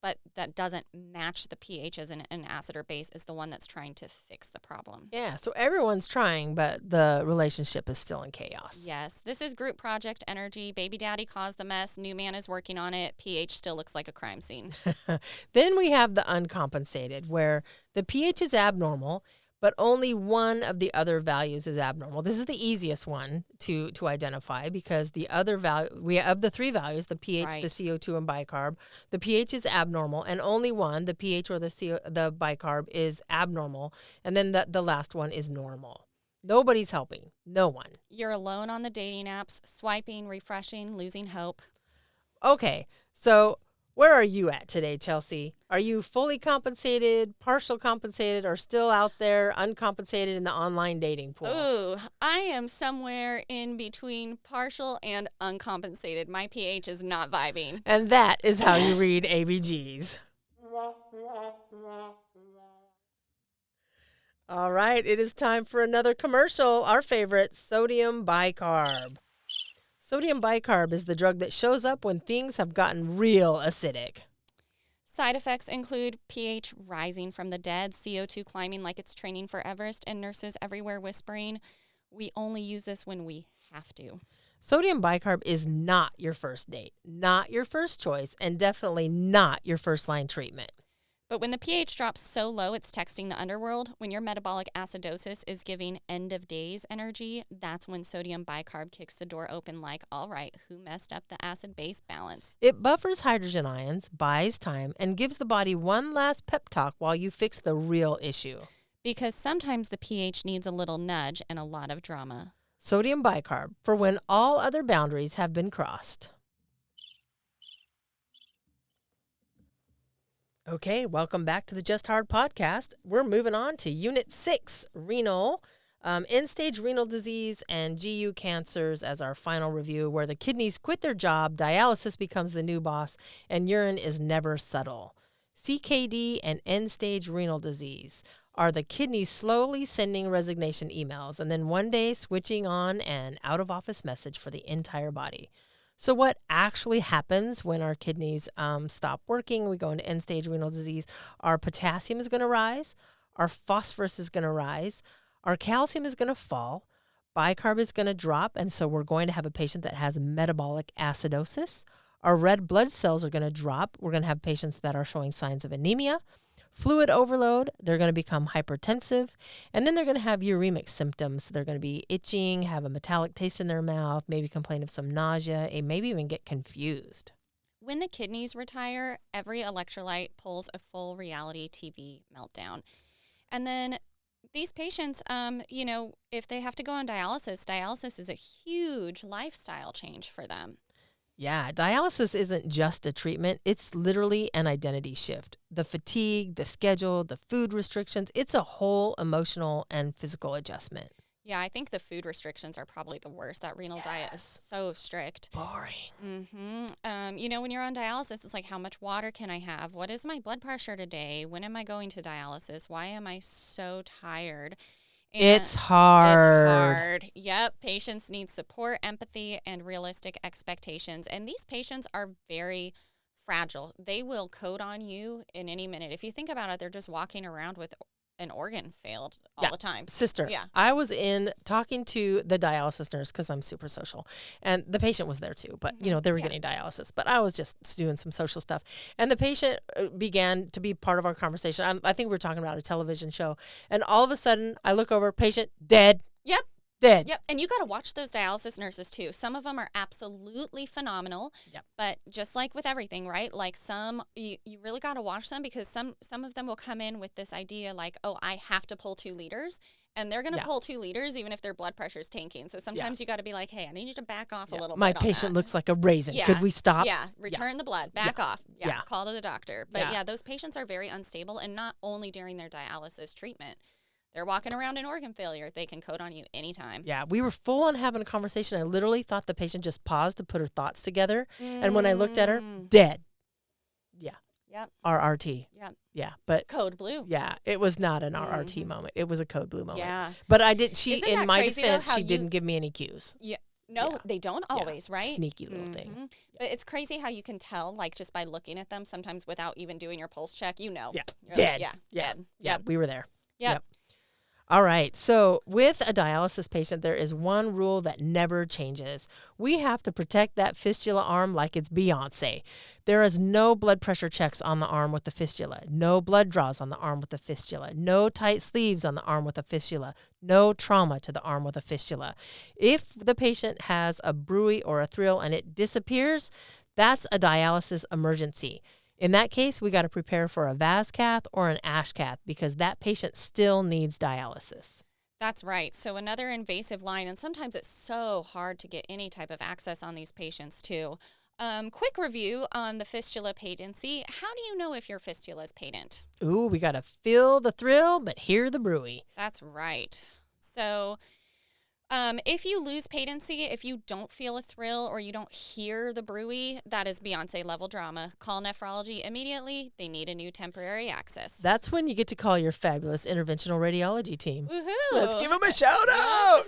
but that doesn't match the pH as an acid or base, is the one that's trying to fix the problem. Yeah, so everyone's trying, but the relationship is still in chaos. Yes, this is group project energy. Baby daddy caused the mess. New man is working on it. pH still looks like a crime scene. Then we have the uncompensated, where the pH is abnormal, but only one of the other values is abnormal. This is the easiest one to identify because the other value, of the 3 values, the pH, Right. the CO2, and bicarb, the pH is abnormal, and only one, the pH or the bicarb, is abnormal, and then the last one is normal. Nobody's helping. No one. You're alone on the dating apps, swiping, refreshing, losing hope. Okay, so where are you at today, Chelsea? Are you fully compensated, partial compensated, or still out there uncompensated in the online dating pool? Ooh, I am somewhere in between partial and uncompensated. My pH is not vibing. And that is how you read ABGs. All right, it is time for another commercial. Our favorite, sodium bicarb. Sodium bicarb is the drug that shows up when things have gotten real acidic. Side effects include pH rising from the dead, CO2 climbing like it's training for Everest, and nurses everywhere whispering, "We only use this when we have to." Sodium bicarb is not your first date, not your first choice, and definitely not your first line treatment. But when the pH drops so low it's texting the underworld, when your metabolic acidosis is giving end of days energy, that's when sodium bicarb kicks the door open like, all right, who messed up the acid-base balance? It buffers hydrogen ions, buys time, and gives the body one last pep talk while you fix the real issue. Because sometimes the pH needs a little nudge and a lot of drama. Sodium bicarb, for when all other boundaries have been crossed. Okay, welcome back to the Just Hard podcast. We're moving on to Unit 6, renal, end-stage renal disease and GU cancers as our final review, where the kidneys quit their job, dialysis becomes the new boss, and urine is never subtle. CKD and end-stage renal disease are the kidneys slowly sending resignation emails and then one day switching on an out-of-office message for the entire body. So what actually happens when our kidneys stop working, we go into end-stage renal disease, our potassium is going to rise, our phosphorus is going to rise, our calcium is going to fall, bicarb is going to drop, and so we're going to have a patient that has metabolic acidosis. Our red blood cells are going to drop. We're going to have patients that are showing signs of anemia. Fluid overload, they're going to become hypertensive, and then they're going to have uremic symptoms. They're going to be itching, have a metallic taste in their mouth, maybe complain of some nausea, and maybe even get confused. When the kidneys retire, every electrolyte pulls a full reality TV meltdown. And then these patients, if they have to go on dialysis is a huge lifestyle change for them. Yeah, dialysis isn't just a treatment. It's literally an identity shift. The fatigue, the schedule, the food restrictions, it's a whole emotional and physical adjustment. Yeah, I think the food restrictions are probably the worst. That renal diet is so strict. Boring. When you're on dialysis, it's like, how much water can I have? What is my blood pressure today? When am I going to dialysis? Why am I so tired? And it's hard. It's hard. Yep. Patients need support, empathy, and realistic expectations. And these patients are very fragile. They will code on you in any minute. If you think about it, they're just walking around with an organ failed all the time. Sister, yeah. I was in talking to the dialysis nurse because I'm super social, and the patient was there too, but they were getting dialysis, but I was just doing some social stuff, and the patient began to be part of our conversation. I think we were talking about a television show, and all of a sudden I look over, patient dead. Yep. Dead. Yep. And you got to watch those dialysis nurses too. Some of them are absolutely phenomenal. Yep. But just like with everything, right? Like some, you really got to watch them because some of them will come in with this idea like, oh, I have to pull 2 liters. And they're going to pull 2 liters even if their blood pressure is tanking. So sometimes you got to be like, hey, I need you to back off a little bit. My patient looks like a raisin. Could we stop? Yeah. Return the blood. Back off. Yeah. Call to the doctor. But those patients are very unstable, and not only during their dialysis treatment. They're walking around in organ failure. They can code on you anytime. Yeah, we were full on having a conversation. I literally thought the patient just paused to put her thoughts together. And when I looked at her, dead. Yeah. Yep. RRT. Yep. Yeah. But code blue. Yeah. It was not an RRT moment. It was a code blue moment. Yeah. But in my crazy, defense, though, she didn't give me any cues. Yeah. No, they don't always, right? Sneaky little thing. But it's crazy how you can tell, like, just by looking at them, sometimes without even doing your pulse check, Yeah. You're Dead. Like, Dead. Yeah. We were there. Yep. All right. So with a dialysis patient, there is one rule that never changes. We have to protect that fistula arm like it's Beyonce. There is no blood pressure checks on the arm with the fistula, no blood draws on the arm with the fistula, no tight sleeves on the arm with a fistula, no trauma to the arm with a fistula. If the patient has a bruit or a thrill and it disappears, that's a dialysis emergency. In that case, we got to prepare for a VAS cath or an ASH cath because that patient still needs dialysis. That's right. So another invasive line, and sometimes it's so hard to get any type of access on these patients too. Quick review on the fistula patency. How do you know if your fistula is patent? Ooh, we got to feel the thrill, but hear the bruit. That's right. So if you lose patency, if you don't feel a thrill or you don't hear the bruit, that is Beyonce level drama. Call nephrology immediately. They need a new temporary access. That's when you get to call your fabulous interventional radiology team. Woohoo! Let's give them a shout out.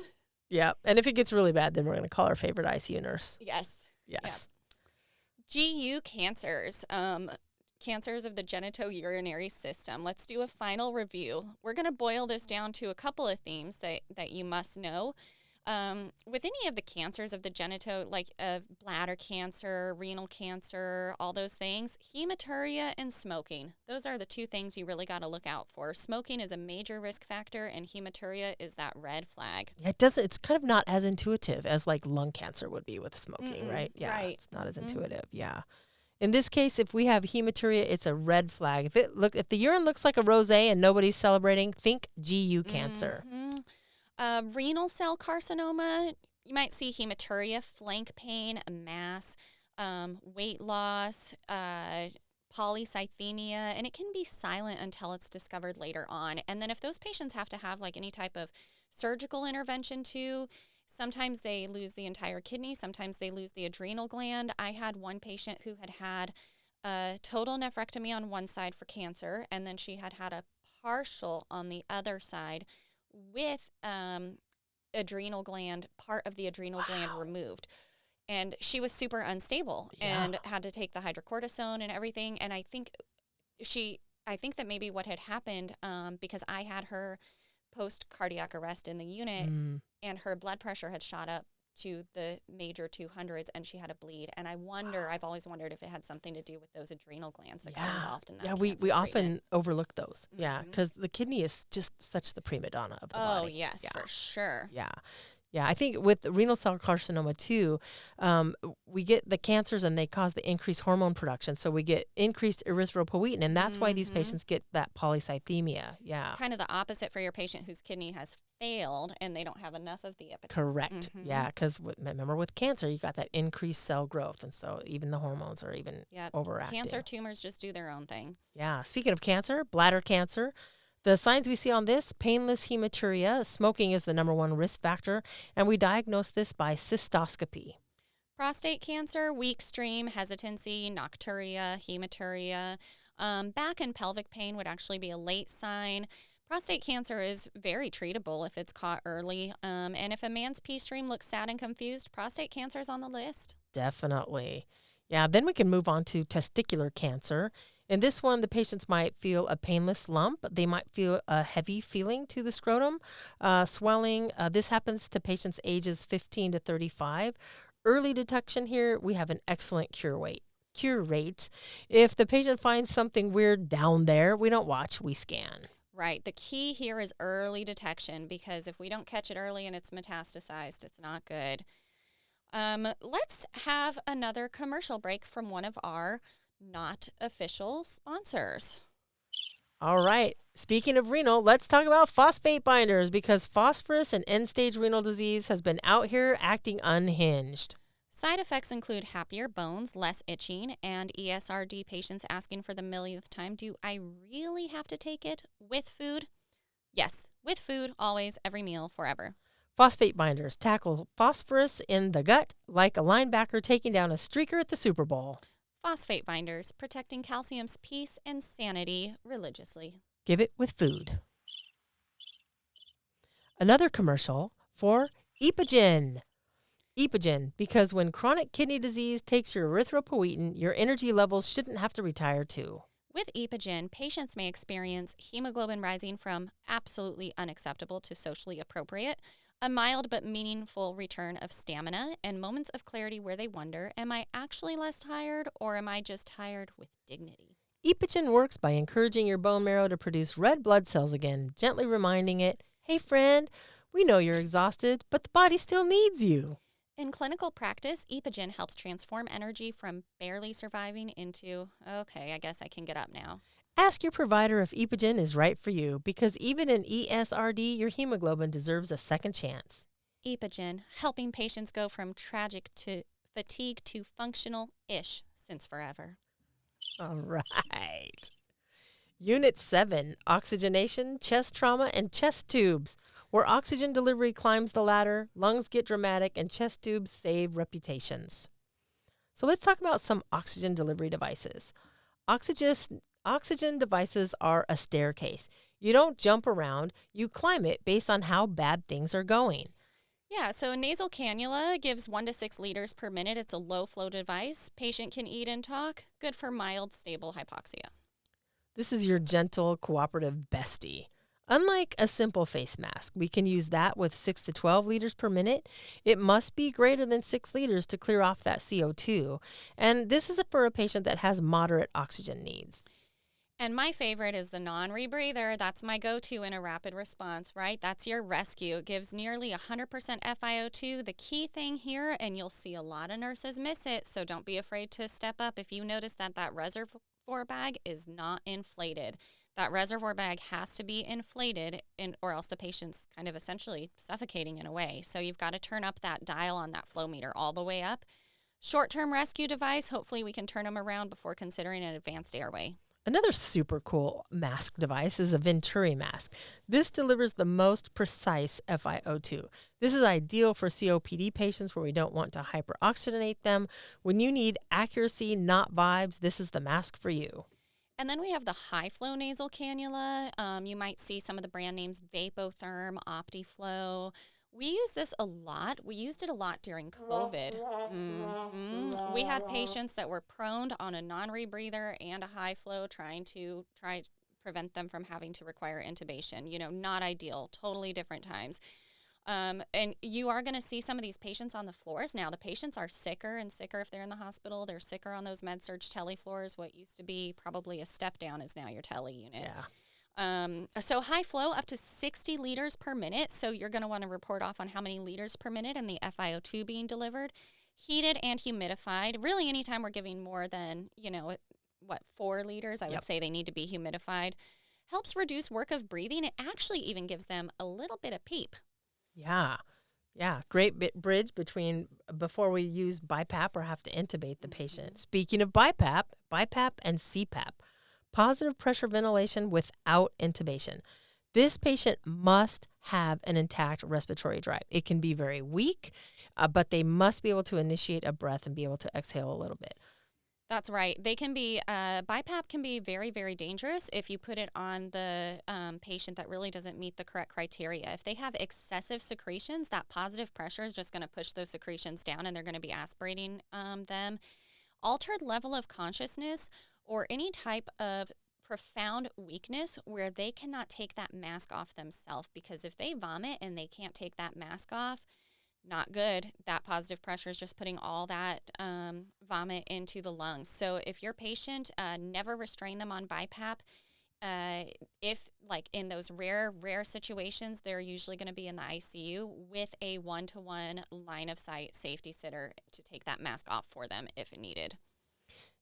Yeah. And if it gets really bad, then we're going to call our favorite ICU nurse. Yes. Yes. GU cancers. Cancers of the genitourinary system. Let's do a final review. We're going to boil this down to a couple of themes that you must know. With any of the cancers of the like bladder cancer, renal cancer, all those things, hematuria and smoking. Those are the 2 things you really got to look out for. Smoking is a major risk factor, and hematuria is that red flag. Yeah, it's kind of not as intuitive as like lung cancer would be with smoking, right? Yeah, right. It's not as intuitive. Yeah. In this case, if we have hematuria, it's a red flag. If the urine looks like a rosé and nobody's celebrating, think GU cancer. Renal cell carcinoma, you might see hematuria, flank pain, a mass, weight loss, polycythemia, and it can be silent until it's discovered later on. And then if those patients have to have like any type of surgical intervention too, sometimes they lose the entire kidney, sometimes they lose the adrenal gland. I had one patient who had a total nephrectomy on one side for cancer, and then she had a partial on the other side with adrenal gland, part of the adrenal gland removed. And she was super unstable and had to take the hydrocortisone and everything. And I think that maybe what had happened, because I had her post cardiac arrest in the unit, and her blood pressure had shot up to the major 200s, and she had a bleed. And I've always wondered if it had something to do with those adrenal glands that got involved in that. Yeah, we often overlook those. Yeah, because the kidney is just such the prima donna of the body. Oh, yes, for sure. Yeah. Yeah, I think with renal cell carcinoma too, we get the cancers and they cause the increased hormone production. So we get increased erythropoietin, and that's why these patients get that polycythemia. Yeah. Kind of the opposite for your patient whose kidney has failed and they don't have enough of the epithelium. Correct. Yeah, because remember with cancer, you got that increased cell growth. And so even the hormones are even overactive. Cancer tumors just do their own thing. Yeah. Speaking of cancer, bladder cancer. The signs we see on this: painless hematuria. Smoking is the number one risk factor, and we diagnose this by cystoscopy. Prostate cancer, weak stream, hesitancy, nocturia, hematuria. Back and pelvic pain would actually be a late sign. Prostate cancer is very treatable if it's caught early. And if a man's pee stream looks sad and confused, prostate cancer is on the list. Definitely. Yeah, then we can move on to testicular cancer. In this one, the patients might feel a painless lump. They might feel a heavy feeling to the scrotum, swelling. This happens to patients ages 15 to 35. Early detection here, we have an excellent cure rate. If the patient finds something weird down there, we don't watch, we scan. Right. The key here is early detection, because if we don't catch it early and it's metastasized, it's not good. Let's have another commercial break from one of our not official sponsors. All right. Speaking of renal, let's talk about phosphate binders, because phosphorus in end-stage renal disease has been out here acting unhinged. Side effects include happier bones, less itching, and ESRD patients asking for the millionth time, do I really have to take it with food? Yes, with food, always, every meal, forever. Phosphate binders tackle phosphorus in the gut like a linebacker taking down a streaker at the Super Bowl. Phosphate binders, protecting calcium's peace and sanity religiously. Give it with food. Another commercial for Epogen. Epogen, because when chronic kidney disease takes your erythropoietin, your energy levels shouldn't have to retire too. With Epogen, patients may experience hemoglobin rising from absolutely unacceptable to socially appropriate, a mild but meaningful return of stamina, and moments of clarity where they wonder, am I actually less tired, or am I just tired with dignity? Epogen works by encouraging your bone marrow to produce red blood cells again, gently reminding it, hey friend, we know you're exhausted, but the body still needs you. In clinical practice, Epogen helps transform energy from barely surviving into, okay, I guess I can get up now. Ask your provider if Epogen is right for you, because even in ESRD, your hemoglobin deserves a second chance. Epogen, helping patients go from tragic to fatigue to functional-ish since forever. All right. Unit 7, oxygenation, chest trauma, and chest tubes. Where oxygen delivery climbs the ladder, lungs get dramatic, and chest tubes save reputations. So let's talk about some oxygen delivery devices. Oxygen devices are a staircase. You don't jump around, you climb it based on how bad things are going. Yeah, so a nasal cannula gives 1 to 6 liters per minute. It's a low-flow device. Patient can eat and talk. Good for mild, stable hypoxia. This is your gentle, cooperative bestie. Unlike a simple face mask, we can use that with 6 to 12 liters per minute. It must be greater than 6 liters to clear off that CO2. And this is for a patient that has moderate oxygen needs. And my favorite is the non-rebreather. That's my go-to in a rapid response, right? That's your rescue. It gives nearly 100% FiO2. The key thing here, and you'll see a lot of nurses miss it, so don't be afraid to step up if you notice that that reservoir bag is not inflated. That reservoir bag has to be inflated, or else the patient's kind of essentially suffocating in a way. So you've got to turn up that dial on that flow meter all the way up. Short-term rescue device, hopefully we can turn them around before considering an advanced airway. Another super cool mask device is a Venturi mask. This delivers the most precise FiO2. This is ideal for COPD patients where we don't want to hyperoxygenate them. When you need accuracy, not vibes, this is the mask for you. And then we have the high flow nasal cannula. You might see some of the brand names Vapotherm, OptiFlow. We use this a lot. We used it a lot during COVID. We had patients that were prone on a non-rebreather and a high flow, trying to prevent them from having to require intubation. Not ideal, totally different times. And you are going to see some of these patients on the floors. Now, the patients are sicker and sicker if they're in the hospital. They're sicker on those med-surg tele floors. What used to be probably a step down is now your tele unit. Yeah. So high flow up to 60 liters per minute. So you're going to want to report off on how many liters per minute and the FiO2 being delivered. Heated and humidified. Really, anytime we're giving more than, 4 liters, I would say they need to be humidified. Helps reduce work of breathing. It actually even gives them a little bit of PEEP. Yeah. Great bridge between before we use BiPAP or have to intubate the patient. Speaking of BiPAP and CPAP. Positive pressure ventilation without intubation. This patient must have an intact respiratory drive. It can be very weak, but they must be able to initiate a breath and be able to exhale a little bit. That's right. They can be, BiPAP can be very, very dangerous if you put it on the patient that really doesn't meet the correct criteria. If they have excessive secretions, that positive pressure is just going to push those secretions down and they're going to be aspirating them. Altered level of consciousness or any type of profound weakness where they cannot take that mask off themselves, because if they vomit and they can't take that mask off, not good. That positive pressure is just putting all that vomit into the lungs. So if your patient, never restrain them on BiPAP. If like in those rare situations, they're usually going to be in the ICU with a 1-to-1 line of sight safety sitter to take that mask off for them if needed.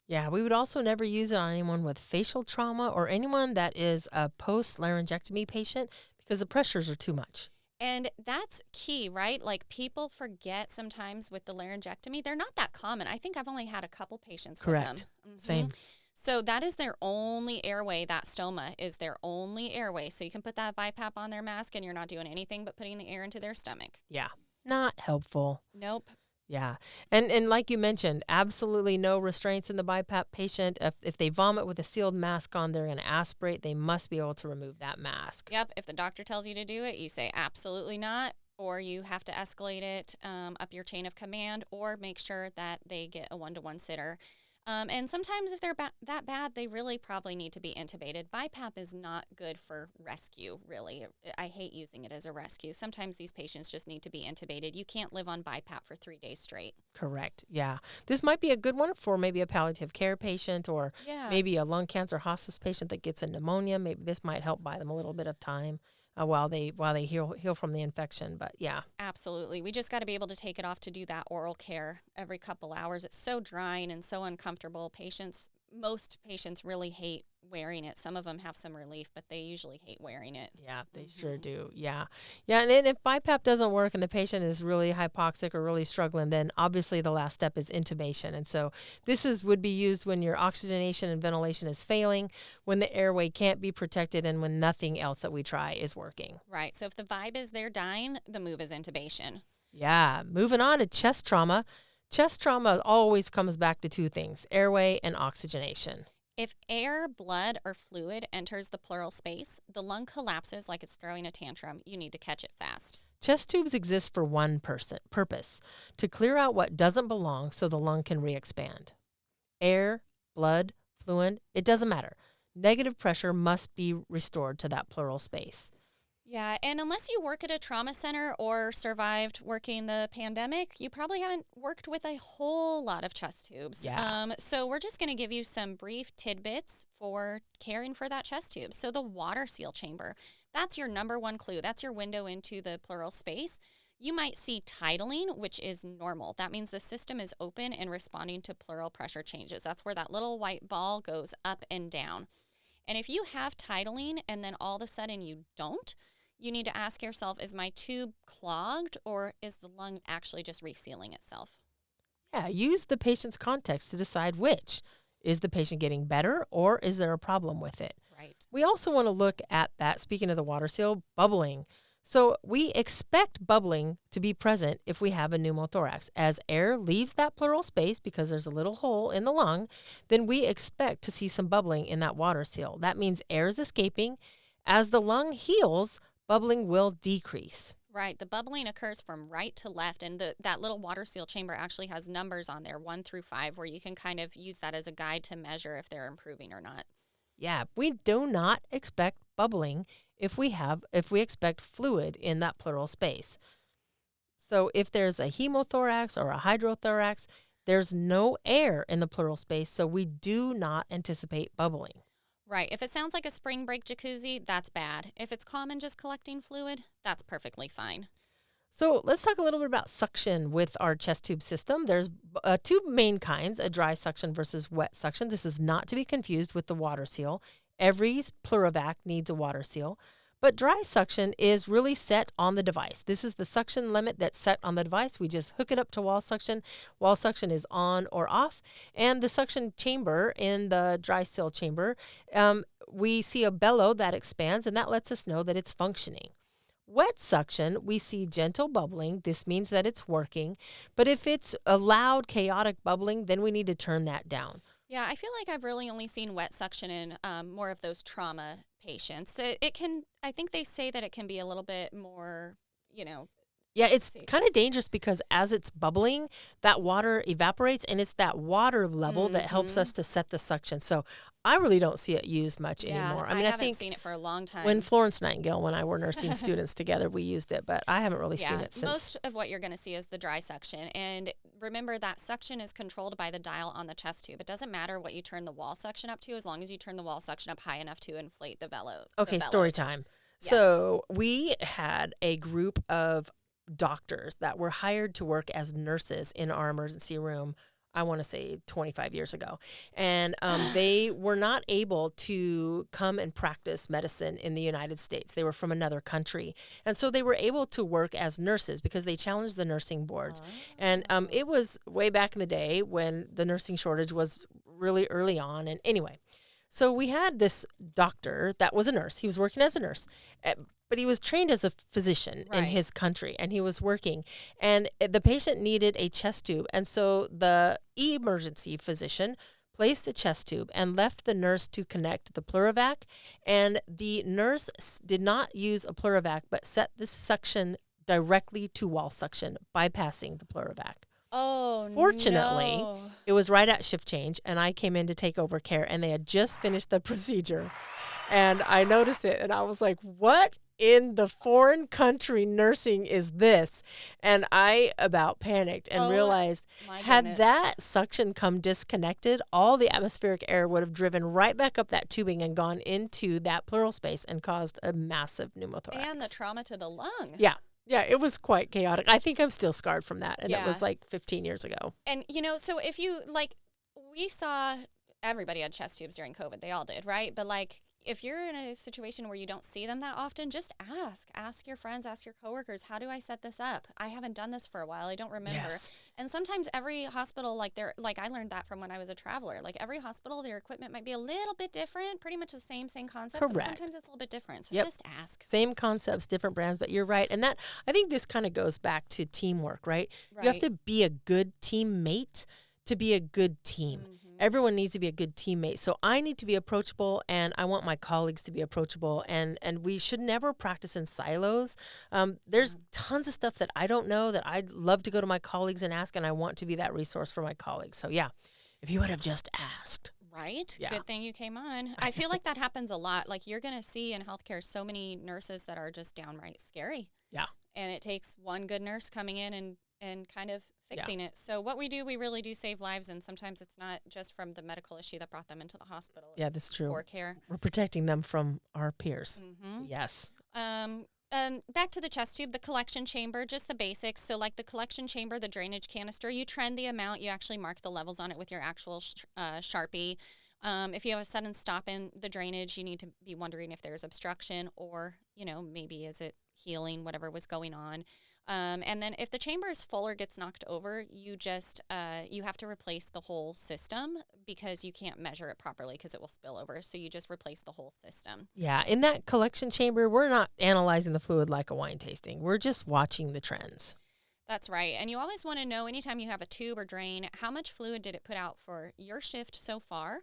Yeah, we would also never use it on anyone with facial trauma or anyone that is a post-laryngectomy patient because the pressures are too much. And that's key, right? Like people forget sometimes with the laryngectomy, they're not that common. I think I've only had a couple patients with them. Correct. Same. So that is their only airway. That stoma is their only airway. So you can put that BiPAP on their mask and you're not doing anything but putting the air into their stomach. Yeah, not helpful. Nope. Yeah. And like you mentioned, absolutely no restraints in the BiPAP patient. If they vomit with a sealed mask on, they're going to aspirate. They must be able to remove that mask. Yep. If the doctor tells you to do it, you say absolutely not, or you have to escalate it up your chain of command, or make sure that they get a 1-to-1 sitter. And sometimes if they're that bad, they really probably need to be intubated. BiPAP is not good for rescue, really. I hate using it as a rescue. Sometimes these patients just need to be intubated. You can't live on BiPAP for 3 days straight. Correct. Yeah. This might be a good one for maybe a palliative care patient or maybe a lung cancer hospice patient that gets a pneumonia. Maybe this might help buy them a little bit of time while they heal from the infection. But yeah. Absolutely. We just got to be able to take it off to do that oral care every couple hours. It's so drying and so uncomfortable. Most patients really hate wearing it. Some of them have some relief, but they usually hate wearing it. Yeah, they sure do. Yeah. And then if BiPAP doesn't work and the patient is really hypoxic or really struggling, then obviously the last step is intubation. And so this would be used when your oxygenation and ventilation is failing, when the airway can't be protected, and when nothing else that we try is working. Right. So if the vibe is they're dying, the move is intubation. Yeah. Moving on to chest trauma. Chest trauma always comes back to 2 things, airway and oxygenation. If air, blood, or fluid enters the pleural space, the lung collapses like it's throwing a tantrum. You need to catch it fast. Chest tubes exist for one purpose, to clear out what doesn't belong so the lung can re-expand. Air, blood, fluid, it doesn't matter. Negative pressure must be restored to that pleural space. Yeah, and unless you work at a trauma center or survived working the pandemic, you probably haven't worked with a whole lot of chest tubes. Yeah. So we're just going to give you some brief tidbits for caring for that chest tube. So the water seal chamber, that's your number one clue. That's your window into the pleural space. You might see tidling, which is normal. That means the system is open and responding to pleural pressure changes. That's where that little white ball goes up and down. And if you have tidling and then all of a sudden you don't, you need to ask yourself, is my tube clogged or is the lung actually just resealing itself? Yeah, use the patient's context to decide which. Is the patient getting better or is there a problem with it? Right. We also want to look at that, speaking of the water seal, bubbling. So we expect bubbling to be present if we have a pneumothorax. As air leaves that pleural space because there's a little hole in the lung, then we expect to see some bubbling in that water seal. That means air is escaping. As the lung heals, bubbling will decrease. Right. The bubbling occurs from right to left, and that little water seal chamber actually has numbers on there, 1 through 5, where you can kind of use that as a guide to measure if they're improving or not. Yeah, we do not expect bubbling if we expect fluid in that pleural space. So if there's a hemothorax or a hydrothorax, there's no air in the pleural space, so we do not anticipate bubbling. Right. If it sounds like a spring break jacuzzi, that's bad. If it's common just collecting fluid, that's perfectly fine. So let's talk a little bit about suction with our chest tube system. There's two main kinds, a dry suction versus wet suction. This is not to be confused with the water seal. Every Pleurovac needs a water seal. But dry suction is really set on the device. This is the suction limit that's set on the device. We just hook it up to wall suction. Wall suction is on or off. And the suction chamber in the dry seal chamber, we see a bellow that expands, and that lets us know that it's functioning. Wet suction, we see gentle bubbling. This means that it's working. But if it's a loud, chaotic bubbling, then we need to turn that down. Yeah, I feel like I've really only seen wet suction in more of those trauma patients. It can, I think they say that it can be a little bit more, Yeah, it's kind of dangerous because as it's bubbling, that water evaporates, and it's that water level that helps us to set the suction. So I really don't see it used much anymore. I haven't seen it for a long time. When Florence Nightingale and I were nursing students together, we used it, but I haven't really seen it since. Most of what you're going to see is the dry suction. And remember that suction is controlled by the dial on the chest tube. It doesn't matter what you turn the wall suction up to as long as you turn the wall suction up high enough to inflate the bellow. Okay, story time. Yes. So we had a group of doctors that were hired to work as nurses in our emergency room, I want to say 25 years ago. And they were not able to come and practice medicine in the United States. They were from another country. And so they were able to work as nurses because they challenged the nursing boards. And it was way back in the day when the nursing shortage was really early on. And anyway, so we had this doctor that was a nurse. He was working as a nurse, but he was trained as a physician in his country, and he was working. And the patient needed a chest tube. And so the emergency physician placed the chest tube and left the nurse to connect the Pleurovac. And the nurse did not use a Pleurovac, but set the suction directly to wall suction, bypassing the Pleurovac. Oh, Fortunately, no. It was right at shift change, and I came in to take over care, and they had just finished the procedure. And I noticed it, and I was like, what in the foreign country nursing is this? And I about panicked and realized had that suction come disconnected, all the atmospheric air would have driven right back up that tubing and gone into that pleural space and caused a massive pneumothorax. And the trauma to the lung. Yeah. Yeah, it was quite chaotic. I think I'm still scarred from that. And it was like 15 years ago. And, so if you, we saw everybody had chest tubes during COVID. They all did, right? But, if you're in a situation where you don't see them that often, just ask. Ask your friends, ask your coworkers, how do I set this up? I haven't done this for a while. I don't remember. Yes. And sometimes every hospital, I learned that from when I was a traveler. Every hospital, their equipment might be a little bit different, pretty much the same concepts. Correct. But sometimes it's a little bit different. So just ask. Same concepts, different brands, but you're right. And I think this kind of goes back to teamwork, right? You have to be a good teammate to be a good team. Mm-hmm. Everyone needs to be a good teammate. So I need to be approachable, and I want my colleagues to be approachable. And we should never practice in silos. There's tons of stuff that I don't know that I'd love to go to my colleagues and ask, and I want to be that resource for my colleagues. So, yeah, if you would have just asked. Right? Yeah. Good thing you came on. I feel like that happens a lot. You're going to see in healthcare so many nurses that are just downright scary. Yeah. And it takes one good nurse coming in and kind of fixing it. So what we do, we really do save lives, and sometimes it's not just from the medical issue that brought them into the hospital. Yeah, that's true. Poor care. We're protecting them from our peers. Mm-hmm. Yes. Back to the chest tube, the collection chamber, just the basics. So the collection chamber, the drainage canister, you trend the amount. You actually mark the levels on it with your actual Sharpie. If you have a sudden stop in the drainage, you need to be wondering if there's obstruction or, maybe is it healing, whatever was going on. And then if the chamber is full or gets knocked over, you just you have to replace the whole system because you can't measure it properly because it will spill over. So you just replace the whole system. Yeah, in that collection chamber, we're not analyzing the fluid like a wine tasting. We're just watching the trends. That's right. And you always want to know anytime you have a tube or drain, how much fluid did it put out for your shift so far?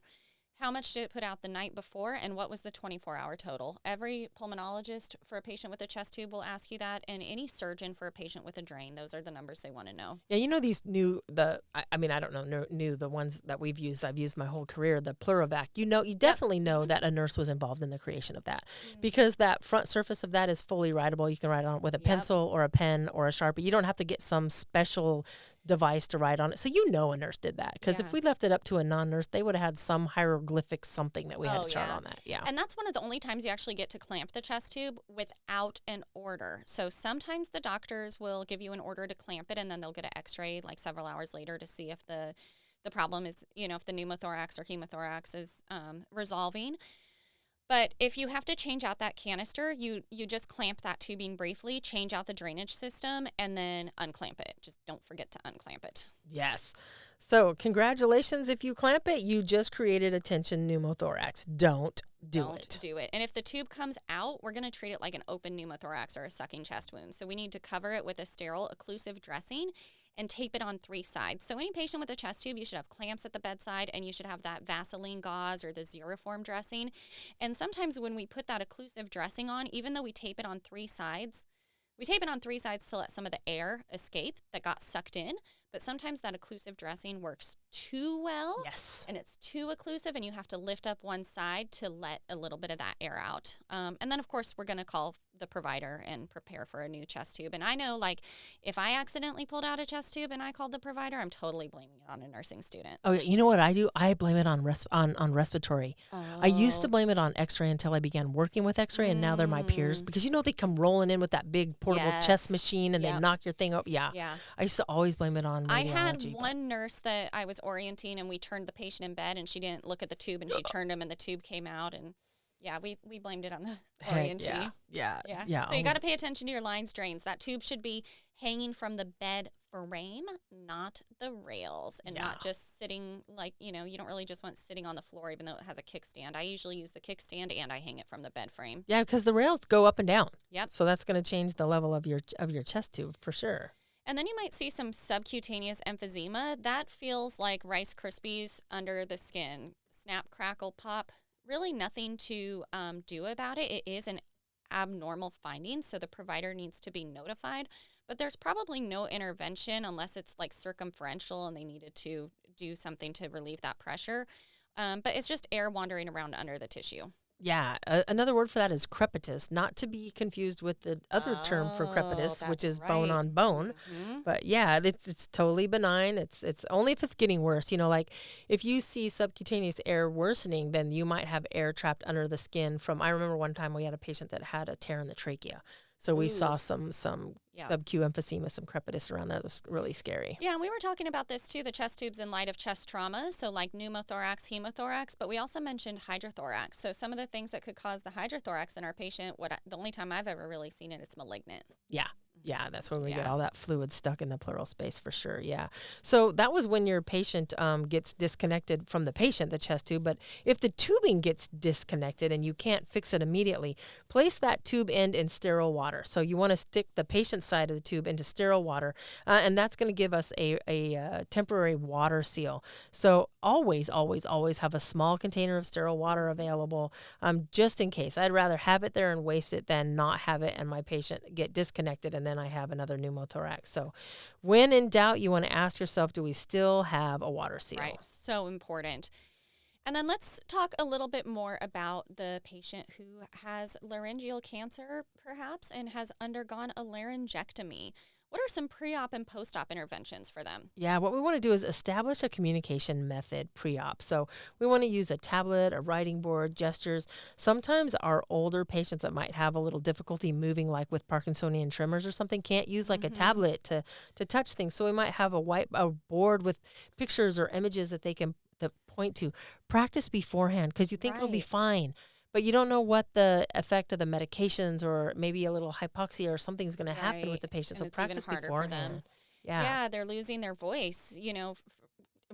How much did it put out the night before, and what was the 24-hour total? Every pulmonologist for a patient with a chest tube will ask you that, and any surgeon for a patient with a drain. Those are the numbers they want to know. Yeah, these I don't know, new, the ones that we've used, I've used my whole career, the Pleurovac. You definitely know that a nurse was involved in the creation of that because that front surface of that is fully writable. You can write on it with a pencil or a pen or a Sharpie. You don't have to get some special device to write on it. So a nurse did that because if we left it up to a non-nurse, they would have had some hieroglyphic something that we had to chart on that. Yeah. And that's one of the only times you actually get to clamp the chest tube without an order. So sometimes the doctors will give you an order to clamp it and then they'll get an x-ray like several hours later to see if the problem is, if the pneumothorax or hemothorax is resolving. But if you have to change out that canister, you just clamp that tubing briefly, change out the drainage system, and then unclamp it. Just don't forget to unclamp it. Yes. So congratulations if you clamp it. You just created a tension pneumothorax. Don't do it. And if the tube comes out, we're going to treat it like an open pneumothorax or a sucking chest wound. So we need to cover it with a sterile occlusive dressing and tape it on 3 sides. So any patient with a chest tube, you should have clamps at the bedside and you should have that Vaseline gauze or the Xeroform dressing. And sometimes when we put that occlusive dressing on, even though we tape it on 3 sides, to let some of the air escape that got sucked in. But sometimes that occlusive dressing works too well. Yes. And it's too occlusive, and you have to lift up one side to let a little bit of that air out. And then, of course, we're going to call the provider and prepare for a new chest tube. And I know, if I accidentally pulled out a chest tube and I called the provider, I'm totally blaming it on a nursing student. Oh, yeah. You know what I do? I blame it on respiratory. Oh. I used to blame it on X-ray until I began working with X-ray, and now they're my peers because they come rolling in with that big portable chest machine and they knock your thing up. Yeah. I used to always blame it on radiology. I had one nurse that I was orienting, and we turned the patient in bed, and she didn't look at the tube, and she turned him, and the tube came out, and we blamed it on the orientee. Yeah. So you got to pay attention to your lines, drains. That tube should be hanging from the bed frame, not the rails, and not just sitting you don't really just want sitting on the floor, even though it has a kickstand. I usually use the kickstand and I hang it from the bed frame. Yeah, because the rails go up and down. Yep. So that's going to change the level of your chest tube for sure. And then you might see some subcutaneous emphysema. That feels like Rice Krispies under the skin. Snap, crackle, pop. Really nothing to do about it. It is an abnormal finding, so the provider needs to be notified. But there's probably no intervention unless it's circumferential and they needed to do something to relieve that pressure. But it's just air wandering around under the tissue. Yeah, another word for that is crepitus, not to be confused with the other term for crepitus, which is bone on bone. Mm-hmm. But yeah, it's totally benign. It's only if it's getting worse. If you see subcutaneous air worsening, then you might have air trapped under the skin from, I remember one time we had a patient that had a tear in the trachea. So we saw some sub-Q emphysema, some crepitus around there. That was really scary. Yeah, and we were talking about this too, the chest tubes in light of chest trauma, so like pneumothorax, hemothorax, but we also mentioned hydrothorax. So some of the things that could cause the hydrothorax in our patient, the only time I've ever really seen it, it's malignant. Yeah, that's where we get all that fluid stuck in the pleural space for sure. Yeah. So that was when your patient gets disconnected from the patient, the chest tube. But if the tubing gets disconnected and you can't fix it immediately, place that tube end in sterile water. So you want to stick the patient's side of the tube into sterile water, and that's going to give us a temporary water seal. So always, always, always have a small container of sterile water available just in case. I'd rather have it there and waste it than not have it and my patient get disconnected and then I have another pneumothorax. So when in doubt, you want to ask yourself, do we still have a water seal? Right. So important. And then let's talk a little bit more about the patient who has laryngeal cancer, perhaps, and has undergone a laryngectomy. What are some pre-op and post-op interventions for them? Yeah, what we want to do is establish a communication method pre-op. So we want to use a tablet, a writing board, gestures. Sometimes our older patients that might have a little difficulty moving, like with Parkinsonian tremors or something, can't use a tablet to touch things. So we might have a board with pictures or images that they can point to. Practice beforehand because you think it'll be fine. but you don't know what the effect of the medications or maybe a little hypoxia or something's going to happen with the patient. And So it's even practice harder for them. beforehand. Yeah. Yeah, they're losing their voice,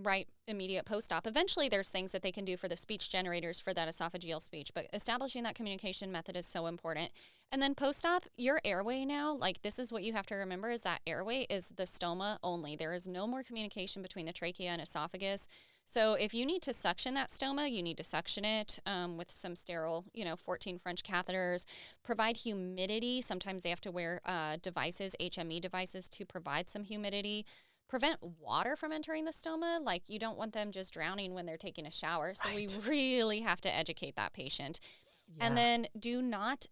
right immediate post-op. Eventually there's things that they can do for the speech generators for that esophageal speech, but establishing that communication method is so important. And then post-op, your airway now, like this is what you have to remember is that airway is the stoma only. There is no more communication between the trachea and esophagus. So if you need to suction that stoma, you need to suction it with some sterile, 14 French catheters. Provide humidity. Sometimes they have to wear devices, HME devices, to provide some humidity. Prevent water from entering the stoma. Like you don't want them just drowning when they're taking a shower. So we really have to educate that patient. Yeah. And then do not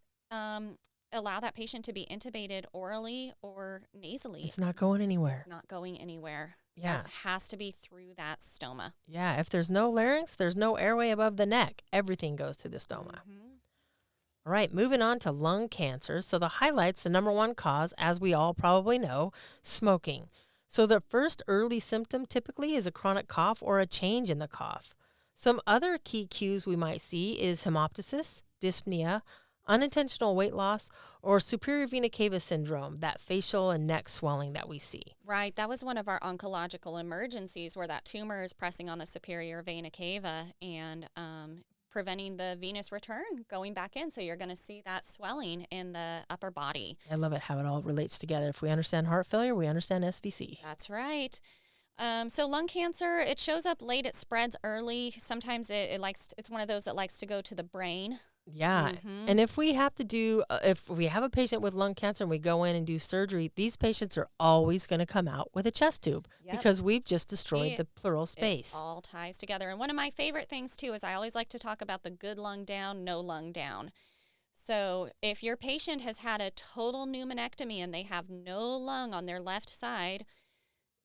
allow that patient to be intubated orally or nasally. It's not going anywhere. It's not going anywhere. Yeah. It has to be through that stoma. Yeah. If there's no larynx, there's no airway above the neck. Everything goes through the stoma. Mm-hmm. All right, moving on to lung cancer. So the highlights, the number one cause, as we all probably know, smoking. So the first early symptom typically is a chronic cough or a change in the cough. Some other key cues we might see is hemoptysis, dyspnea, unintentional weight loss, or superior vena cava syndrome, that facial and neck swelling that we see. Right. That was one of our oncological emergencies where that tumor is pressing on the superior vena cava and preventing the venous return going back in. So you're going to see that swelling in the upper body. I love it how it all relates together. If we understand heart failure, we understand SVC. That's right. So lung cancer, it shows up late. It spreads early. Sometimes it's one of those that likes to go to the brain. Yeah. Mm-hmm. And if we have to do, if we have a patient with lung cancer and we go in and do surgery, these patients are always going to come out with a chest tube because we've just destroyed the pleural space. It all ties together. And one of my favorite things too is I always like to talk about the good lung down, no lung down. So if your patient has had a total pneumonectomy and they have no lung on their left side,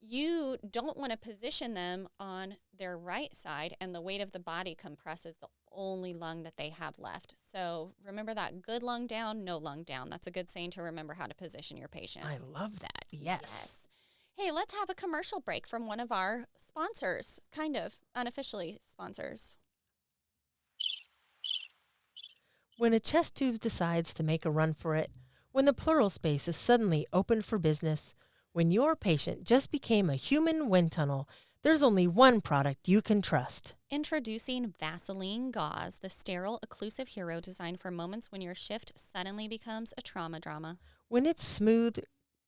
you don't want to position them on their right side and the weight of the body compresses the only lung that they have left. So remember that good lung down, no lung down. That's a good saying to remember how to position your patient. I love that. Yes. Hey, let's have a commercial break from one of our sponsors, kind of unofficially sponsors. When a chest tube decides to make a run for it, when the pleural space is suddenly open for business, when your patient just became a human wind tunnel, there's only one product you can trust. Introducing Vaseline Gauze, the sterile, occlusive hero designed for moments when your shift suddenly becomes a trauma drama. When it's smooth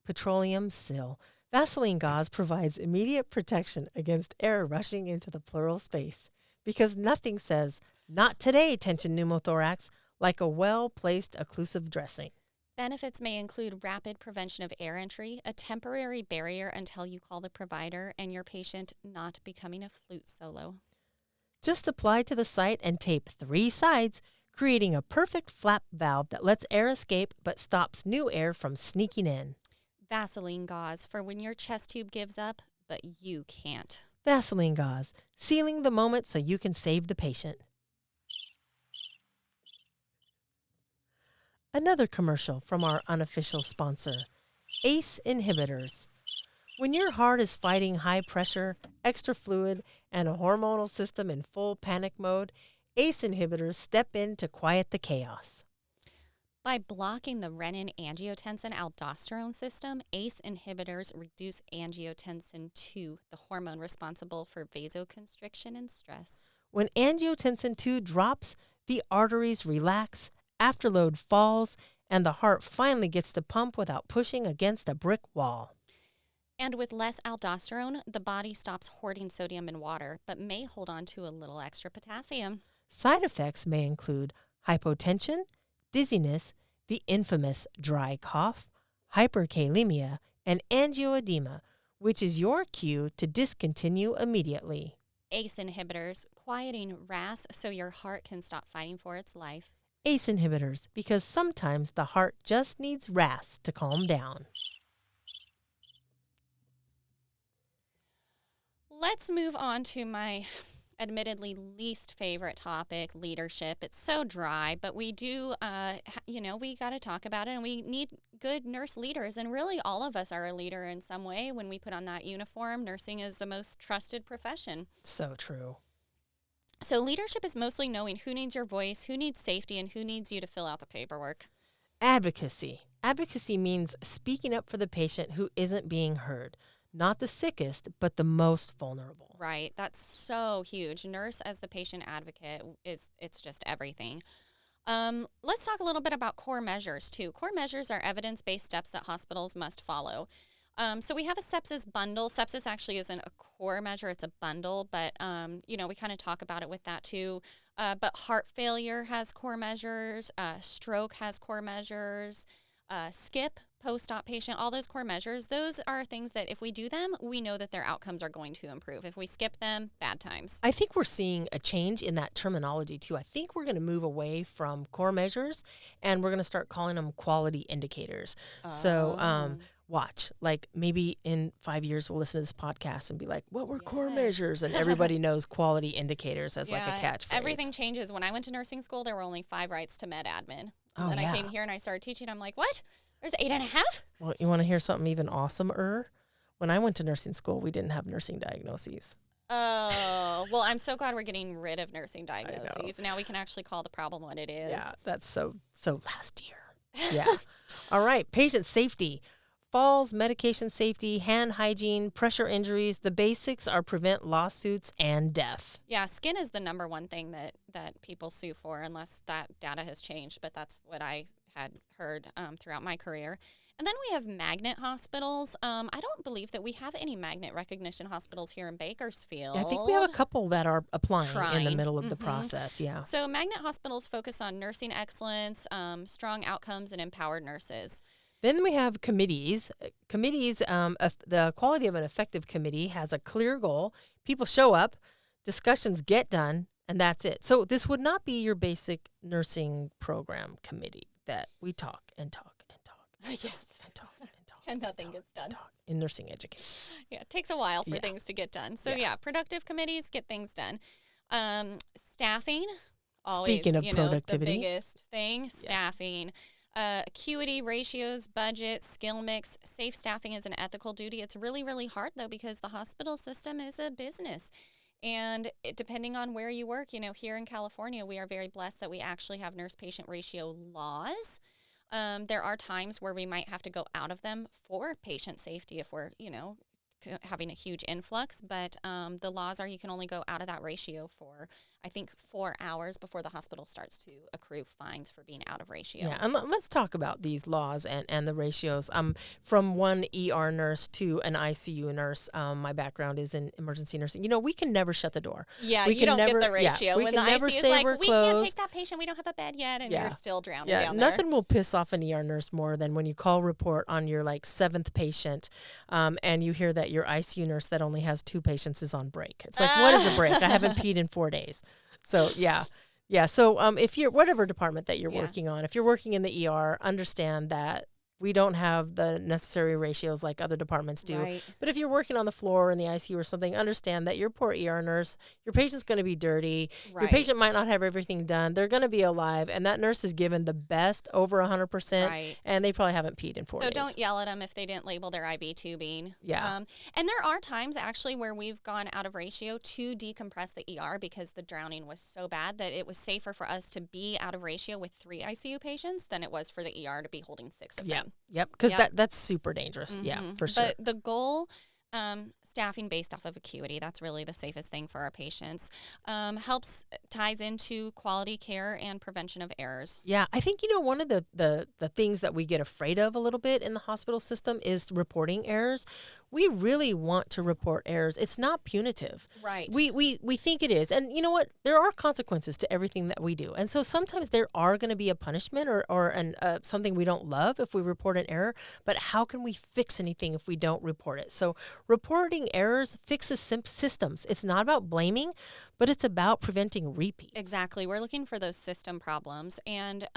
petroleum sill, Vaseline Gauze provides immediate protection against air rushing into the pleural space. Because nothing says, not today, tension pneumothorax, like a well-placed occlusive dressing. Benefits may include rapid prevention of air entry, a temporary barrier until you call the provider, and your patient not becoming a flute solo. Just apply to the site and tape 3 sides, creating a perfect flap valve that lets air escape but stops new air from sneaking in. Vaseline Gauze for when your chest tube gives up, but you can't. Vaseline Gauze, sealing the moment so you can save the patient. Another commercial from our unofficial sponsor, ACE Inhibitors. When your heart is fighting high pressure, extra fluid, and a hormonal system in full panic mode, ACE inhibitors step in to quiet the chaos. By blocking the renin-angiotensin-aldosterone system, ACE inhibitors reduce angiotensin II, the hormone responsible for vasoconstriction and stress. When angiotensin II drops, the arteries relax, afterload falls, and the heart finally gets to pump without pushing against a brick wall. And with less aldosterone, the body stops hoarding sodium in water, but may hold on to a little extra potassium. Side effects may include hypotension, dizziness, the infamous dry cough, hyperkalemia, and angioedema, which is your cue to discontinue immediately. ACE inhibitors, quieting RAS so your heart can stop fighting for its life. ACE inhibitors, because sometimes the heart just needs RAS to calm down. Let's move on to my admittedly least favorite topic, leadership. It's so dry, but we do, we got to talk about it, and we need good nurse leaders. And really, all of us are a leader in some way when we put on that uniform. Nursing is the most trusted profession. So true. So leadership is mostly knowing who needs your voice, who needs safety, and who needs you to fill out the paperwork. Advocacy. Advocacy means speaking up for the patient who isn't being heard. Not the sickest, but the most vulnerable. Right. That's so huge. Nurse as the patient advocate it's just everything. Let's talk a little bit about core measures too. Core measures are evidence-based steps that hospitals must follow. So we have a sepsis bundle. Sepsis actually isn't a core measure; it's a bundle. But we kind of talk about it with that too. But heart failure has core measures. Stroke has core measures. Skip, post-op patient, all those core measures. Those are things that if we do them, we know that their outcomes are going to improve. If we skip them, bad times. I think we're seeing a change in that terminology too. I think we're going to move away from core measures and we're going to start calling them quality indicators. So watch, like maybe in 5 years we'll listen to this podcast and be like, what were core measures? And everybody knows quality indicators as like a catchphrase. Everything changes. When I went to nursing school, there were only 5 rights to med admin. Oh, and I came here and I started teaching. I'm like, what? There's 8.5? Well, you want to hear something even awesomer? When I went to nursing school, we didn't have nursing diagnoses. Oh, well, I'm so glad we're getting rid of nursing diagnoses. Now we can actually call the problem what it is. Yeah, that's so last year. Yeah. All right. Patient safety. Falls, medication safety, hand hygiene, pressure injuries. The basics are prevent lawsuits and death. Yeah, skin is the number one thing that people sue for, unless that data has changed. But that's what I had heard throughout my career. And then we have magnet hospitals. I don't believe that we have any magnet recognition hospitals here in Bakersfield. Yeah, I think we have a couple that are applying in the middle of the Mm-hmm. process. Yeah. So magnet hospitals focus on nursing excellence, strong outcomes, and empowered nurses. Then we have committees. Committees, the quality of an effective committee has a clear goal. People show up, discussions get done, and that's it. So this would not be your basic nursing program committee that we talk and talk and talk. Yes. And talk and talk. And nothing gets done. In nursing education. Yeah, it takes a while for things to get done. So productive committees get things done. Staffing, always, Speaking of productivity, the biggest thing, staffing. Acuity, ratios, budget, skill mix. Safe staffing is an ethical duty. It's really, really hard, though, because the hospital system is a business. And depending on where you work, here in California, we are very blessed that we actually have nurse-patient ratio laws. There are times where we might have to go out of them for patient safety if we're, having a huge influx. But the laws are you can only go out of that ratio for, I think, 4 hours before the hospital starts to accrue fines for being out of ratio. Yeah, and let's talk about these laws and the ratios. From one ER nurse to an ICU nurse, my background is in emergency nursing. We can never shut the door. Yeah, we you can don't never, get the ratio. We when can the never ICU is say like, we're we closed. can't take that patient, we don't have a bed yet, and you're still drowning down there. Nothing will piss off an ER nurse more than when you call report on your 7th patient and you hear that your ICU nurse that only has 2 patients is on break. It's like, what is a break? I haven't peed in 4 days. So, yeah. Yeah. So if you're whatever department that you're working on, if you're working in the ER, understand that we don't have the necessary ratios like other departments do. Right. But if you're working on the floor in the ICU or something, understand that your poor ER nurse, your patient's going to be dirty. Right. Your patient might not have everything done. They're going to be alive. And that nurse is given the best over 100%. Right. And they probably haven't peed in 4 days. So don't yell at them if they didn't label their IV tubing. Yeah. And there are times actually where we've gone out of ratio to decompress the ER because the drowning was so bad that it was safer for us to be out of ratio with 3 ICU patients than it was for the ER to be holding 6 of them. Yep. Because that's super dangerous. Mm-hmm. Yeah, for sure. But the goal, staffing based off of acuity, that's really the safest thing for our patients. Ties into quality care and prevention of errors. Yeah, I think, one of the things that we get afraid of a little bit in the hospital system is reporting errors. We really want to report errors. It's not punitive. Right. We think it is. And you know what? There are consequences to everything that we do. And so sometimes there are going to be a punishment or something we don't love if we report an error. But how can we fix anything if we don't report it? So reporting errors fixes systems. It's not about blaming, but it's about preventing repeats. Exactly. We're looking for those system problems. And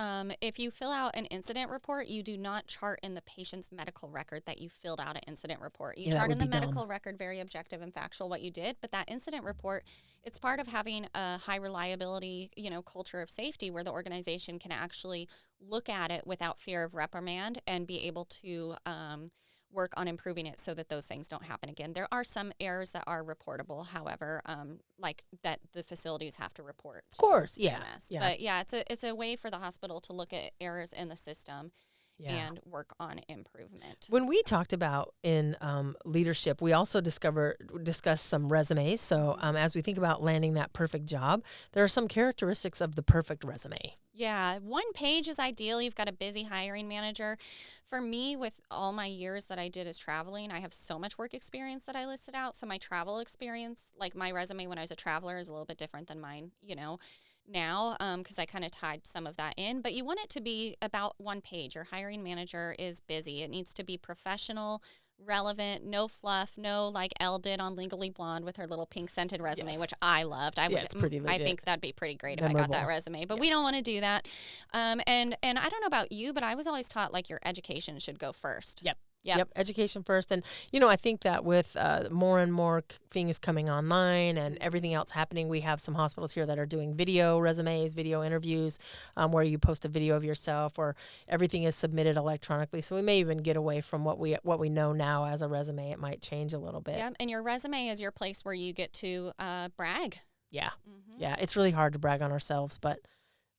if you fill out an incident report, you do not chart in the patient's medical record that you filled out an incident report. You chart in the medical record, very objective and factual what you did. But that incident report, it's part of having a high reliability, culture of safety where the organization can actually look at it without fear of reprimand and be able to work on improving it so that those things don't happen again. There are some errors that are reportable, however, like that the facilities have to report. Of course, to yeah, CMS. yeah. But yeah, it's a way for the hospital to look at errors in the system and work on improvement. When we talked about in leadership, we also discussed some resumes. So as we think about landing that perfect job, there are some characteristics of the perfect resume. Yeah, 1 page is ideal. You've got a busy hiring manager. For me, with all my years that I did as traveling, I have so much work experience that I listed out. So my travel experience, like my resume when I was a traveler, is a little bit different than mine, now, because I kind of tied some of that in. But you want it to be about 1 page. Your hiring manager is busy. It needs to be professional, relevant, no fluff, no like Elle did on Legally Blonde with her little pink scented resume, which I loved. It's pretty legit. I think that'd be pretty great if I got that resume, but we don't want to do that. And I don't know about you, but I was always taught like your education should go first. Yep. Education first. And, I think that with more and more things coming online and everything else happening, we have some hospitals here that are doing video resumes, video interviews, where you post a video of yourself, or everything is submitted electronically. So we may even get away from what we know now as a resume. It might change a little bit. Yeah. And your resume is your place where you get to brag. Yeah. Yeah. It's really hard to brag on ourselves, but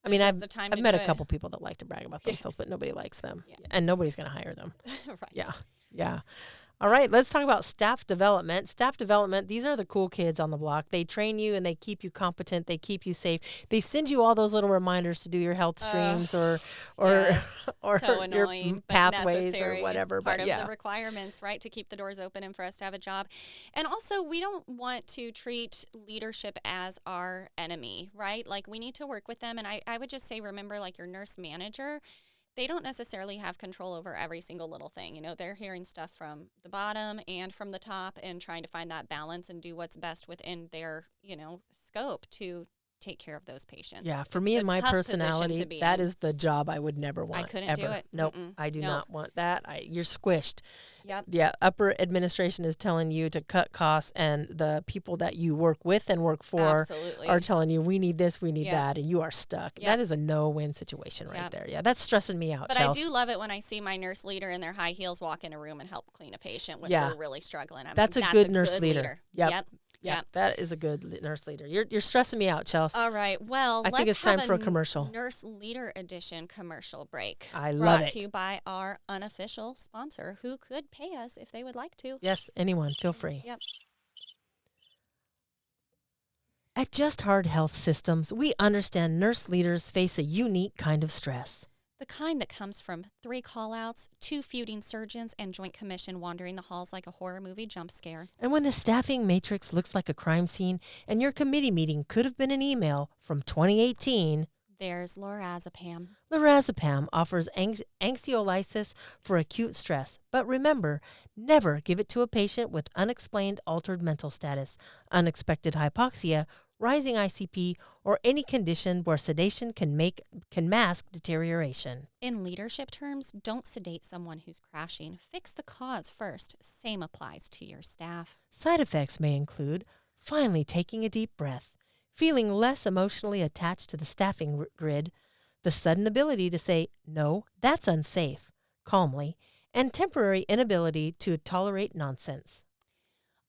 I've met a couple people that like to brag about themselves, but nobody likes them, and nobody's going to hire them. Right. Yeah. All right, let's talk about staff development. Staff development, these are the cool kids on the block. They train you and they keep you competent. They keep you safe. They send you all those little reminders to do your health streams or so annoying, your pathways necessary, or whatever. Part of the requirements, right, to keep the doors open and for us to have a job. And also, we don't want to treat leadership as our enemy, right? Like, we need to work with them. And I would just say, remember, like your nurse manager, they don't necessarily have control over every single little thing. They're hearing stuff from the bottom and from the top and trying to find that balance and do what's best within their, scope to take care of those patients. Yeah, for me and my personality, that is the job I would never want. I couldn't do it. Nope, I do not want that. You're squished. Yep. Yeah, upper administration is telling you to cut costs, and the people that you work with and work for are telling you, we need this, we need that, and you are stuck. That is a no-win situation right there. Yeah, that's stressing me out, But Chelsea. I do love it when I see my nurse leader in their high heels walk in a room and help clean a patient when they're really struggling. That's a good nurse leader. Yep. Yeah, that is a good nurse leader. You're stressing me out, Chelsea. All right. Well, I think it's time for a commercial. Nurse Leader Edition commercial break. I love Brought it. to you by our unofficial sponsor, who could pay us if they would like to. Yes, anyone, feel free. Yep. At Just Heart Health Systems, we understand nurse leaders face a unique kind of stress. The kind that comes from 3 call-outs, 2 feuding surgeons, and Joint Commission wandering the halls like a horror movie jump scare. And when the staffing matrix looks like a crime scene and your committee meeting could have been an email from 2018, there's lorazepam. Lorazepam offers anxiolysis for acute stress. But remember, never give it to a patient with unexplained altered mental status, unexpected hypoxia, rising ICP, or any condition where sedation can mask deterioration. In leadership terms, don't sedate someone who's crashing. Fix the cause first. Same applies to your staff. Side effects may include finally taking a deep breath, feeling less emotionally attached to the staffing grid, the sudden ability to say, "No, that's unsafe," calmly, and temporary inability to tolerate nonsense.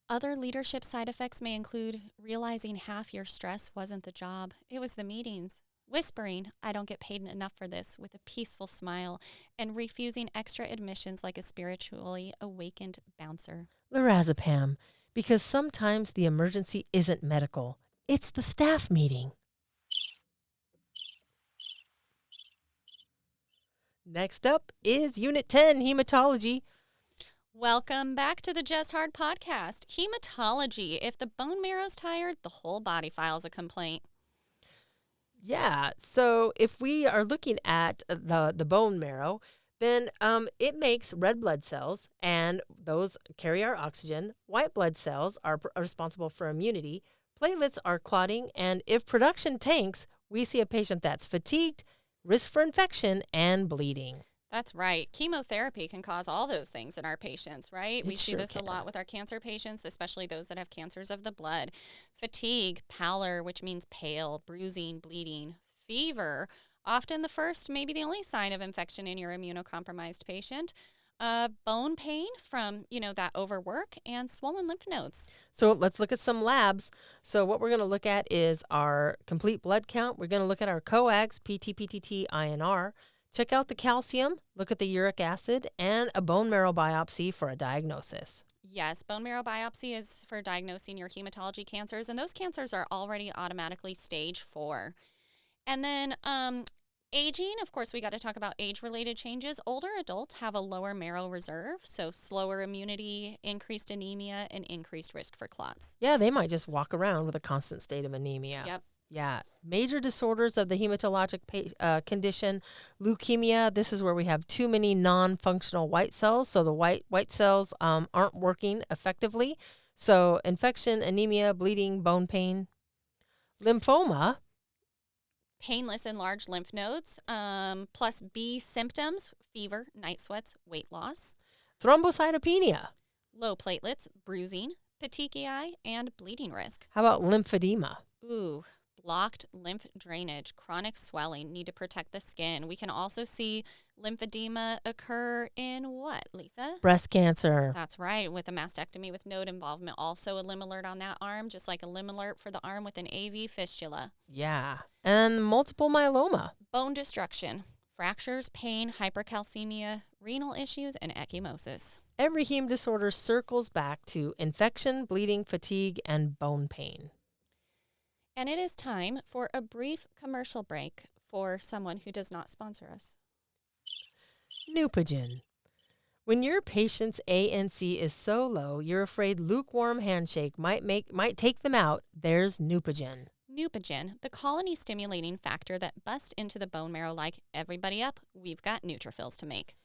Other leadership side effects may include realizing half your stress wasn't the job, it was the meetings, whispering, "I don't get paid enough for this," with a peaceful smile, and refusing extra admissions like a spiritually awakened bouncer. Lorazepam, because sometimes the emergency isn't medical, it's the staff meeting. Next up is Unit 10, Hematology. Welcome back to the Just Heart podcast. Hematology. If the bone marrow's tired, the whole body files a complaint. Yeah, so if we are looking at the bone marrow, then it makes red blood cells, and those carry our oxygen. White blood cells are responsible for immunity. Platelets are clotting, and if production tanks, we see a patient that's fatigued, risk for infection, and bleeding. That's right. Chemotherapy can cause all those things in our patients, right? We see this a lot with our cancer patients, especially those that have cancers of the blood. Fatigue, pallor, which means pale, bruising, bleeding, fever, often the first, maybe the only sign of infection in your immunocompromised patient. Bone pain from, that overwork and swollen lymph nodes. So let's look at some labs. So what we're going to look at is our complete blood count. We're going to look at our coags, PT, PTT, INR. Check out the calcium, look at the uric acid, and a bone marrow biopsy for a diagnosis. Yes, bone marrow biopsy is for diagnosing your hematology cancers, and those cancers are already automatically stage 4. And then aging, of course, we got to talk about age-related changes. Older adults have a lower marrow reserve, so slower immunity, increased anemia, and increased risk for clots. Yeah, they might just walk around with a constant state of anemia. Yep. Yeah. Major disorders of the hematologic condition, leukemia. This is where we have too many non-functional white cells. So the white cells aren't working effectively. So infection, anemia, bleeding, bone pain. Lymphoma. Painless enlarged lymph nodes, plus B symptoms, fever, night sweats, weight loss. Thrombocytopenia. Low platelets, bruising, petechiae, and bleeding risk. How about lymphedema? Ooh, blocked lymph drainage, chronic swelling, need to protect the skin. We can also see lymphedema occur in what, Lisa? Breast cancer. That's right, with a mastectomy with node involvement. Also a limb alert on that arm, just like a limb alert for the arm with an AV fistula. Yeah. And multiple myeloma. Bone destruction, fractures, pain, hypercalcemia, renal issues, and ecchymosis. Every heme disorder circles back to infection, bleeding, fatigue, and bone pain. And it is time for a brief commercial break for someone who does not sponsor us. Neupogen. When your patient's ANC is so low, you're afraid lukewarm handshake might take them out, there's Neupogen. Neupogen, the colony-stimulating factor that busts into the bone marrow like everybody up, we've got neutrophils to make.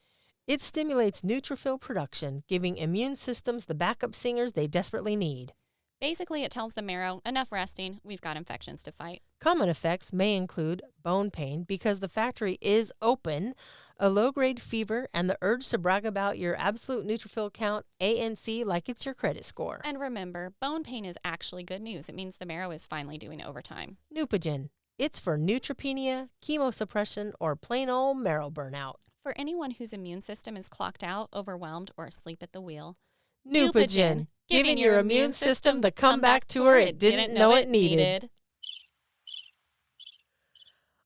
It stimulates neutrophil production, giving immune systems the backup singers they desperately need. Basically, it tells the marrow, enough resting, we've got infections to fight. Common effects may include bone pain because the factory is open, a low-grade fever, and the urge to brag about your absolute neutrophil count, ANC, like it's your credit score. And remember, bone pain is actually good news. It means the marrow is finally doing overtime. Neupogen. It's for neutropenia, chemosuppression, or plain old marrow burnout. For anyone whose immune system is clocked out, overwhelmed, or asleep at the wheel. Neupogen. Giving your immune system the comeback tour it didn't know it needed.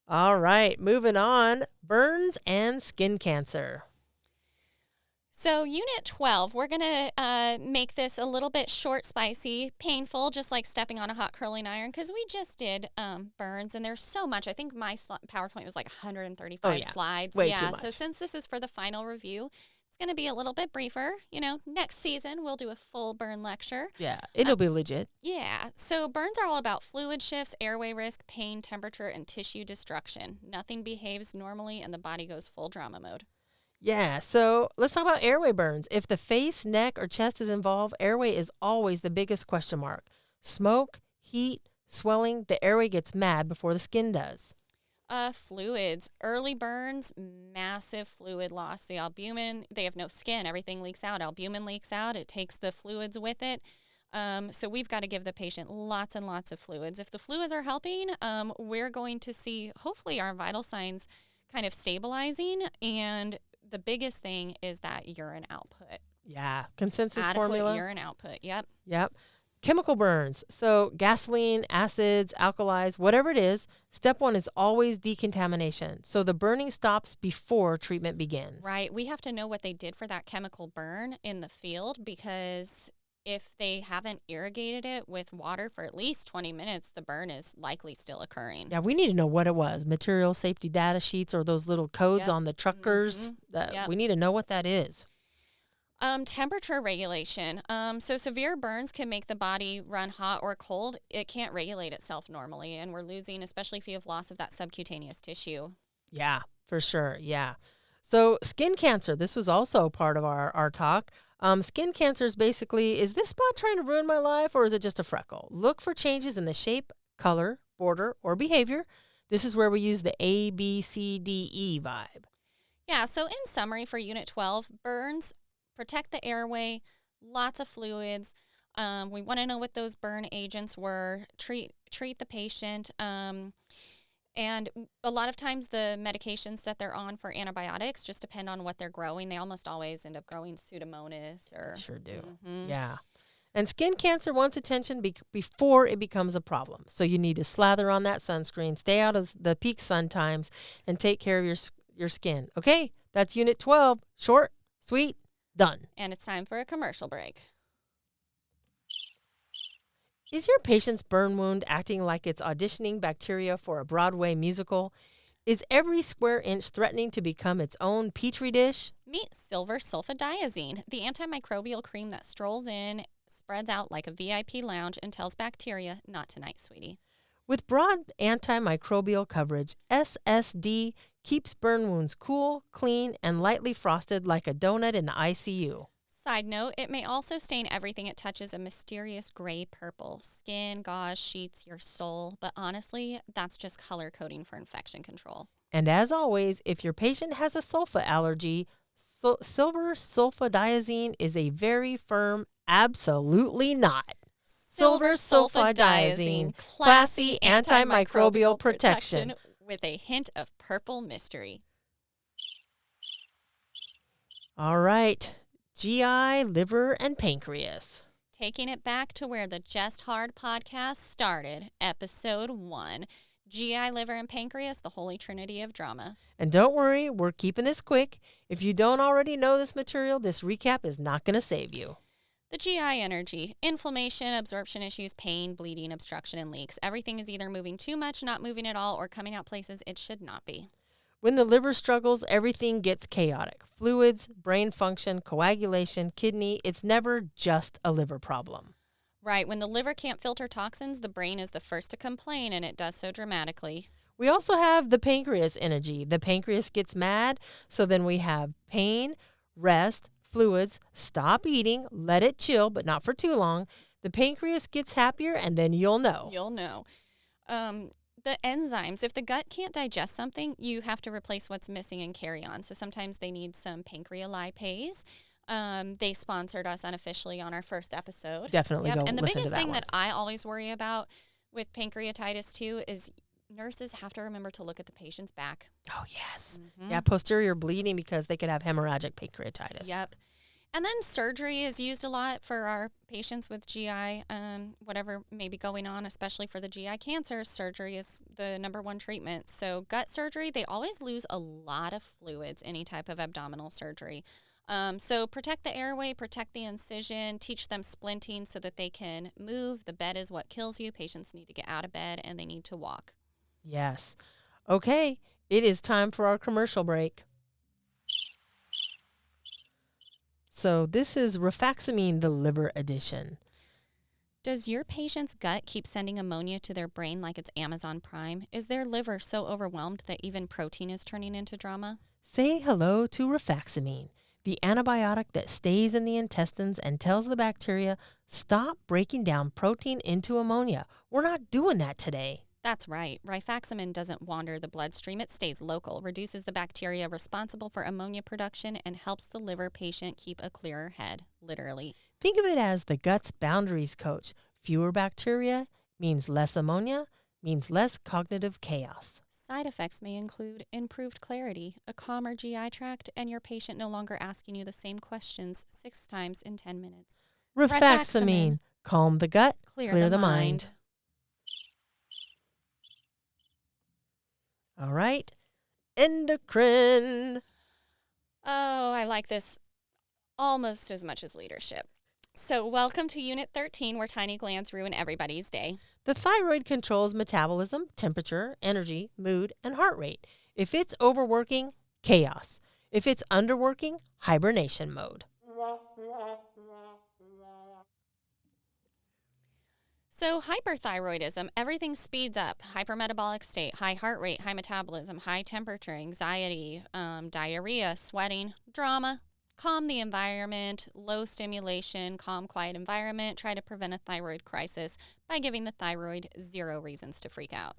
All right, moving on. Burns and skin cancer. So Unit 12, we're going to make this a little bit short, spicy, painful, just like stepping on a hot curling iron, because we just did burns, and there's so much. I think my PowerPoint was like 135 slides. Way too much. So since this is for the final review, it's going to be a little bit briefer. Next season, we'll do a full burn lecture. Yeah, it'll be legit. Yeah. So burns are all about fluid shifts, airway risk, pain, temperature, and tissue destruction. Nothing behaves normally, and the body goes full drama mode. Yeah, so let's talk about airway burns. If the face, neck, or chest is involved, airway is always the biggest question mark. Smoke, heat, swelling, the airway gets mad before the skin does. Fluids. Early burns, massive fluid loss. The albumin, they have no skin. Everything leaks out. Albumin leaks out. It takes the fluids with it. So we've got to give the patient lots and lots of fluids. If the fluids are helping, we're going to see, hopefully, our vital signs kind of stabilizing. And the biggest thing is that urine output. Yeah, consensus Adequate formula. urine output. Yep. Chemical burns. So gasoline, acids, alkalis, whatever it is, step one is always decontamination. So the burning stops before treatment begins. Right. We have to know what they did for that chemical burn in the field, because if they haven't irrigated it with water for at least 20 minutes, the burn is likely still occurring. Yeah, we need to know what it was. Material safety data sheets or those little codes on the truckers. We need to know what that is. Temperature regulation. So severe burns can make the body run hot or cold. It can't regulate itself normally, and we're losing, especially if you have loss of that subcutaneous tissue. Yeah, for sure. Yeah. So skin cancer, this was also part of our talk. Skin cancer is basically, is this spot trying to ruin my life, or is it just a freckle? Look for changes in the shape, color, border, or behavior. This is where we use the ABCDE vibe. Yeah, so in summary for Unit 12, burns, protect the airway, lots of fluids. We want to know what those burn agents were. Treat the patient. And a lot of times the medications that they're on for antibiotics just depend on what they're growing. They almost always end up growing Pseudomonas or... Sure do. Mhm. Yeah. And skin cancer wants attention before it becomes a problem. So you need to slather on that sunscreen, stay out of the peak sun times, and take care of your skin. Okay, that's Unit 12. Short, sweet, done. And it's time for a commercial break. Is your patient's burn wound acting like it's auditioning bacteria for a Broadway musical? Is every square inch threatening to become its own petri dish? Meet Silver Sulfadiazine, the antimicrobial cream that strolls in, spreads out like a VIP lounge, and tells bacteria, not tonight, sweetie. With broad antimicrobial coverage, SSD keeps burn wounds cool, clean, and lightly frosted like a donut in the ICU. Side note, it may also stain everything it touches a mysterious gray purple. Skin, gauze, sheets, your soul. But honestly, that's just color coding for infection control. And as always, if your patient has a sulfa allergy, silver sulfadiazine is a very firm absolutely not. Silver sulfadiazine, classy antimicrobial protection. With a hint of purple mystery. All right. GI, liver, and pancreas. Taking it back to where the Just Hard podcast started, episode 1, GI, liver, and pancreas, the holy trinity of drama. And don't worry, we're keeping this quick. If you don't already know this material, this recap is not going to save you. The GI energy, inflammation, absorption issues, pain, bleeding, obstruction, and leaks. Everything is either moving too much, not moving at all, or coming out places it should not be. When the liver struggles, everything gets chaotic. Fluids, brain function, coagulation, kidney, it's never just a liver problem. Right. When the liver can't filter toxins, the brain is the first to complain, and it does so dramatically. We also have the pancreas energy. The pancreas gets mad, so then we have pain, rest, fluids, stop eating, let it chill, but not for too long. The pancreas gets happier, and then you'll know. You'll know. The enzymes, if the gut can't digest something, you have to replace what's missing and carry on. So sometimes they need some pancreolipase. They sponsored us unofficially on our first episode. Definitely go And the listen to biggest that thing one. that I always worry about with pancreatitis too is nurses have to remember to look at the patient's back. Oh, yes. Mhm. Yeah, posterior bleeding because they could have hemorrhagic pancreatitis. Yep. And then surgery is used a lot for our patients with GI, whatever may be going on, especially for the GI cancer. Surgery is the number one treatment. So gut surgery, they always lose a lot of fluids, any type of abdominal surgery. So protect the airway, protect the incision, teach them splinting so that they can move. The bed is what kills you. Patients need to get out of bed and they need to walk. Yes. Okay, it is time for our commercial break. So this is rifaximin, the liver edition. Does your patient's gut keep sending ammonia to their brain like it's Amazon Prime? Is their liver so overwhelmed that even protein is turning into drama? Say hello to rifaximin, the antibiotic that stays in the intestines and tells the bacteria, stop breaking down protein into ammonia. We're not doing that today. That's right. Rifaximin doesn't wander the bloodstream. It stays local, reduces the bacteria responsible for ammonia production, and helps the liver patient keep a clearer head, literally. Think of it as the gut's boundaries coach. Fewer bacteria means less ammonia, means less cognitive chaos. Side effects may include improved clarity, a calmer GI tract, and your patient no longer asking you the same questions 6 times in 10 minutes. Rifaximin, calm the gut, clear the mind. All right, endocrine. Oh, I like this almost as much as leadership. So welcome to Unit 13, where tiny glands ruin everybody's day. The thyroid controls metabolism, temperature, energy, mood, and heart rate. If it's overworking, chaos. If it's underworking, hibernation mode. So hyperthyroidism, everything speeds up. Hypermetabolic state, high heart rate, high metabolism, high temperature, anxiety, diarrhea, sweating, drama. Calm the environment, low stimulation, calm, quiet environment. Try to prevent a thyroid crisis by giving the thyroid 0 reasons to freak out.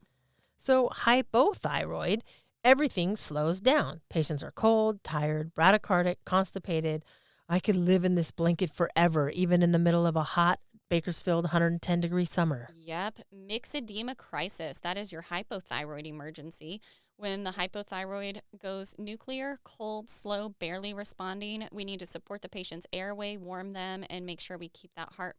So hypothyroid, everything slows down. Patients are cold, tired, bradycardic, constipated. I could live in this blanket forever, even in the middle of a hot Bakersfield 110-degree summer. Yep. Myxedema crisis. That is your hypothyroid emergency. When the hypothyroid goes nuclear, cold, slow, barely responding, we need to support the patient's airway, warm them, and make sure we keep that heart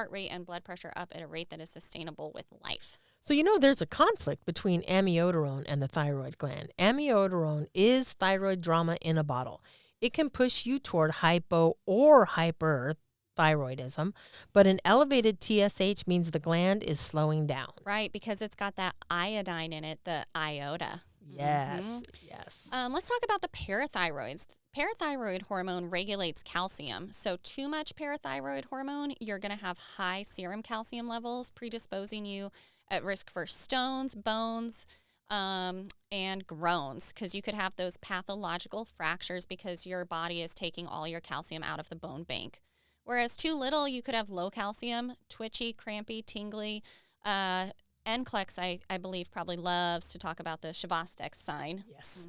rate and blood pressure up at a rate that is sustainable with life. So there's a conflict between amiodarone and the thyroid gland. Amiodarone is thyroid drama in a bottle. It can push you toward hypo or hyperthyroidism, but an elevated TSH means the gland is slowing down. Right, because it's got that iodine in it, the iota. Yes, yes. Let's talk about the parathyroids. Parathyroid hormone regulates calcium. So too much parathyroid hormone, you're going to have high serum calcium levels, predisposing you at risk for stones, bones, and groans, because you could have those pathological fractures because your body is taking all your calcium out of the bone bank. Whereas too little, you could have low calcium, twitchy, crampy, tingly. NCLEX, I believe, probably loves to talk about the Chvostek's sign. Yes,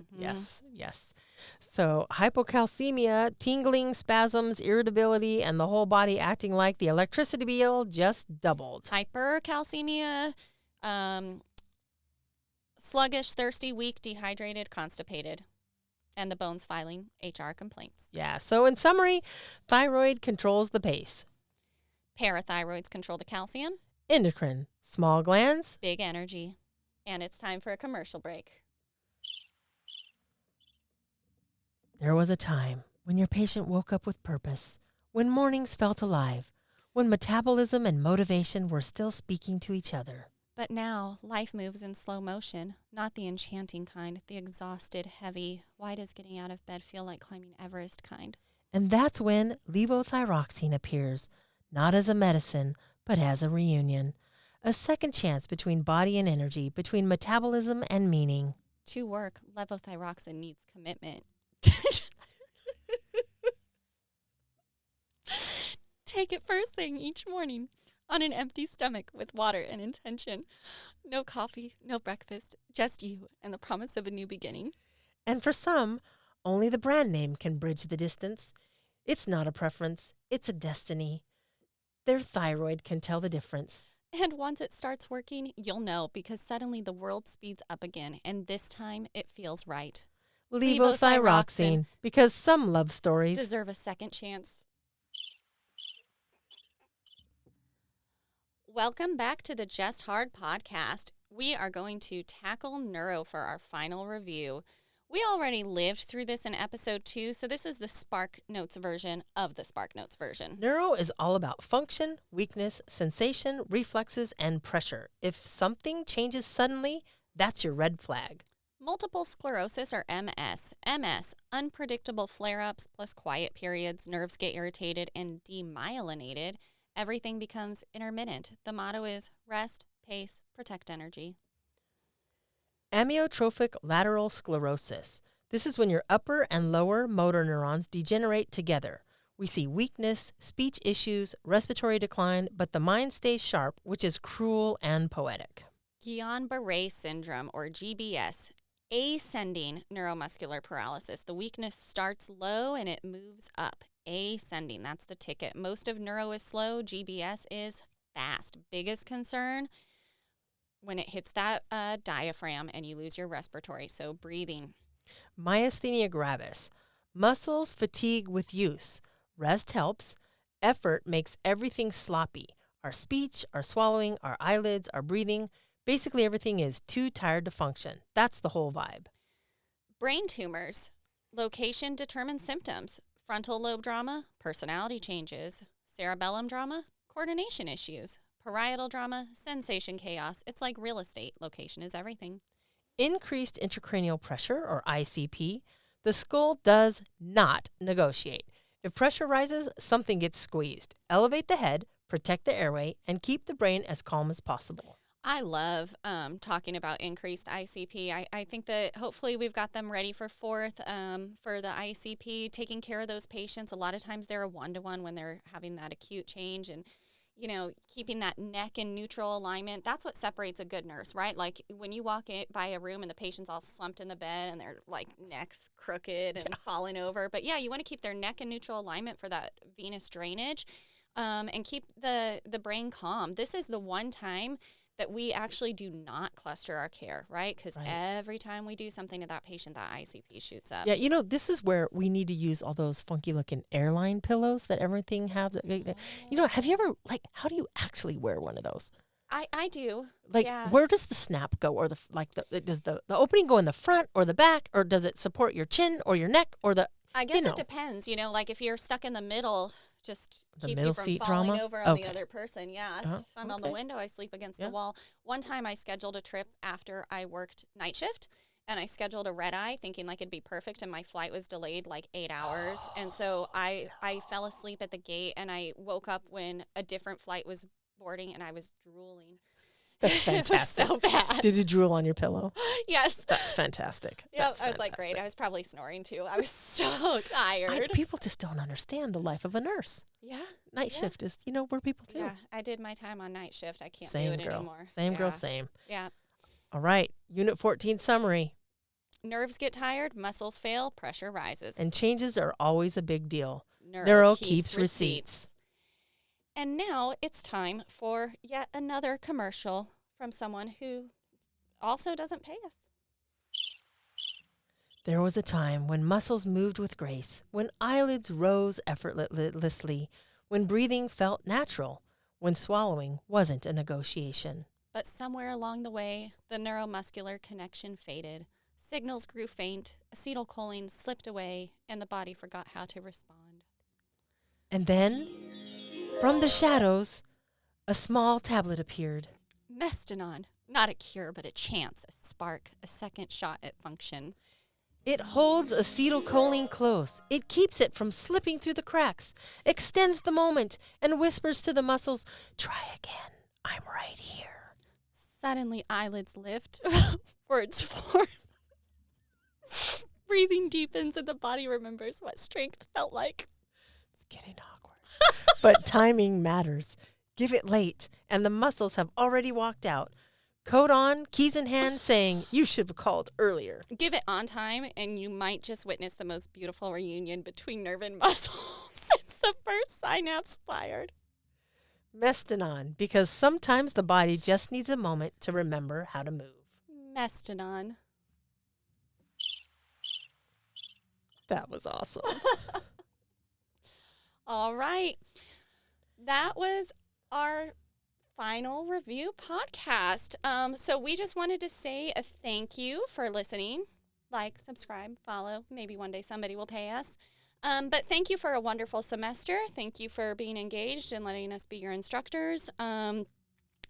yes. So hypocalcemia, tingling, spasms, irritability, and the whole body acting like the electricity bill just doubled. Hypercalcemia, sluggish, thirsty, weak, dehydrated, constipated, and the bones filing HR complaints. Yeah, so in summary, thyroid controls the pace. Parathyroids control the calcium. Endocrine, small glands. Big energy. And it's time for a commercial break. There was a time when your patient woke up with purpose, when mornings felt alive, when metabolism and motivation were still speaking to each other. But now, life moves in slow motion, not the enchanting kind, the exhausted, heavy, why does getting out of bed feel like climbing Everest kind? And that's when levothyroxine appears, not as a medicine, but as a reunion. A second chance between body and energy, between metabolism and meaning. To work, levothyroxine needs commitment. Take it first thing each morning on an empty stomach with water and intention. No coffee, no breakfast, just you and the promise of a new beginning. And for some, only the brand name can bridge the distance. It's not a preference, it's a destiny. Their thyroid can tell the difference. And once it starts working, you'll know, because suddenly the world speeds up again, and this time it feels right. Levothyroxine, because some love stories deserve a second chance. Welcome back to the Just Hard podcast. We are going to tackle neuro for our final review. We already lived through this in episode 2, so this is the Spark Notes version of the Spark Notes version. Neuro is all about function, weakness, sensation, reflexes, and pressure. If something changes suddenly, that's your red flag. Multiple sclerosis, or MS. MS, unpredictable flare-ups plus quiet periods, nerves get irritated and demyelinated. Everything becomes intermittent. The motto is rest, pace, protect energy. Amyotrophic lateral sclerosis. This is when your upper and lower motor neurons degenerate together. We see weakness, speech issues, respiratory decline, but the mind stays sharp, which is cruel and poetic. Guillain-Barré syndrome, or GBS, ascending neuromuscular paralysis. The weakness starts low and it moves up. Ascending, that's the ticket. Most of neuro is slow. GBS is fast. Biggest concern when it hits that diaphragm and you lose your respiratory, so breathing. Myasthenia gravis. Muscles fatigue with use. Rest helps. Effort makes everything sloppy. Our speech, our swallowing, our eyelids, our breathing. Basically everything is too tired to function. That's the whole vibe. Brain tumors. Location determines symptoms. Frontal lobe drama, personality changes. Cerebellum drama, coordination issues. Parietal drama, sensation chaos. It's like real estate. Location is everything. Increased intracranial pressure, or ICP. The skull does not negotiate. If pressure rises, something gets squeezed. Elevate the head, protect the airway, and keep the brain as calm as possible. I love talking about increased ICP. I think that hopefully we've got them ready for fourth for the ICP, taking care of those patients. A lot of times they're a one-to-one when they're having that acute change, and keeping that neck in neutral alignment. That's what separates a good nurse, right? Like when you walk by a room and the patient's all slumped in the bed and their like necks crooked and falling over. But yeah, you want to keep their neck in neutral alignment for that venous drainage. and keep the brain calm. This is the one time that we actually do not cluster our care, right? Because every time we do something to that patient, that ICP shoots up. Yeah, this is where we need to use all those funky looking airline pillows that everything have. Have you ever, how do you actually wear one of those? I do. Where does the snap go, or does the opening go in the front or the back, or does it support your chin or your neck or the? I guess it depends. If you're stuck in the middle, just the keeps you from falling drama? over on the other person. Yeah. If I'm on the Okay. window, I sleep against the wall. One time I scheduled a trip after I worked night shift, and I scheduled a red eye thinking it'd be perfect, and my flight was delayed 8 hours. And so I fell asleep at the gate, and I woke up when a different flight was boarding, and I was drooling. That's fantastic. It was so bad. Did you drool on your pillow? Yes. That's fantastic. Yeah, I was great. I was probably snoring too. I was so tired. People just don't understand the life of a nurse. Yeah. Night shift is, where people do. Yeah, I did my time on night shift. I can't Same do it girl. anymore. Same girl, same. Yeah. All right. Unit 14 summary. Nerves get tired, muscles fail, pressure rises. And changes are always a big deal. Neuro keeps receipts. And now it's time for yet another commercial from someone who also doesn't pay us. There was a time when muscles moved with grace, when eyelids rose effortlessly, when breathing felt natural, when swallowing wasn't a negotiation. But somewhere along the way, the neuromuscular connection faded. Signals grew faint, acetylcholine slipped away, and the body forgot how to respond. And then, from the shadows, a small tablet appeared. Mestinon, not a cure, but a chance, a spark, a second shot at function. It holds acetylcholine close. It keeps it from slipping through the cracks, extends the moment, and whispers to the muscles, "Try again. I'm right here." Suddenly, eyelids lift, words form. Breathing deepens, and the body remembers what strength felt like. It's getting awkward. But timing matters. Give it late, and the muscles have already walked out. Coat on, keys in hand, saying, "You should have called earlier." Give it on time, and you might just witness the most beautiful reunion between nerve and muscle since the first synapse fired. Mestinon, because sometimes the body just needs a moment to remember how to move. Mestinon. That was awesome. All right. That was our final review podcast. So we just wanted to say a thank you for listening. Like, subscribe, follow. Maybe one day somebody will pay us. But thank you for a wonderful semester. Thank you for being engaged and letting us be your instructors.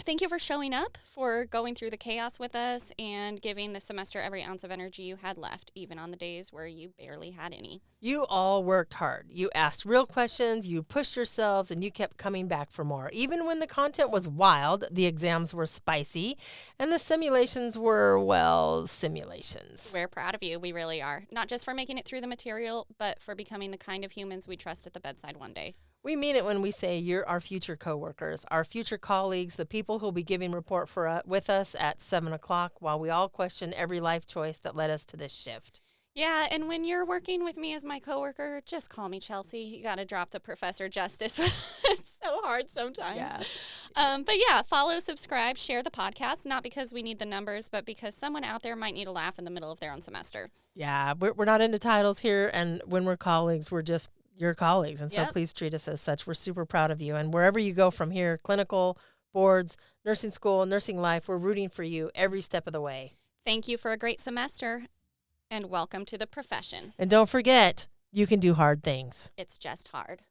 Thank you for showing up, for going through the chaos with us, and giving the semester every ounce of energy you had left, even on the days where you barely had any. You all worked hard. You asked real questions, you pushed yourselves, and you kept coming back for more. Even when the content was wild, the exams were spicy, and the simulations were, simulations. We're proud of you. We really are. Not just for making it through the material, but for becoming the kind of humans we trust at the bedside one day. We mean it when we say you're our future coworkers, our future colleagues, the people who'll be giving report with us at 7 o'clock while we all question every life choice that led us to this shift. Yeah, and when you're working with me as my coworker, just call me Chelsea. You got to drop the Professor Justice. It's so hard sometimes. Yes. But yeah, follow, subscribe, share the podcast, not because we need the numbers, but because someone out there might need a laugh in the middle of their own semester. Yeah, we're not into titles here, and when we're colleagues, we're just your colleagues, and so please treat us as such. We're super proud of you, and wherever you go from here, clinical, boards, nursing school, nursing life, we're rooting for you every step of the way. Thank you for a great semester, and welcome to the profession. And don't forget, you can do hard things. It's just hard.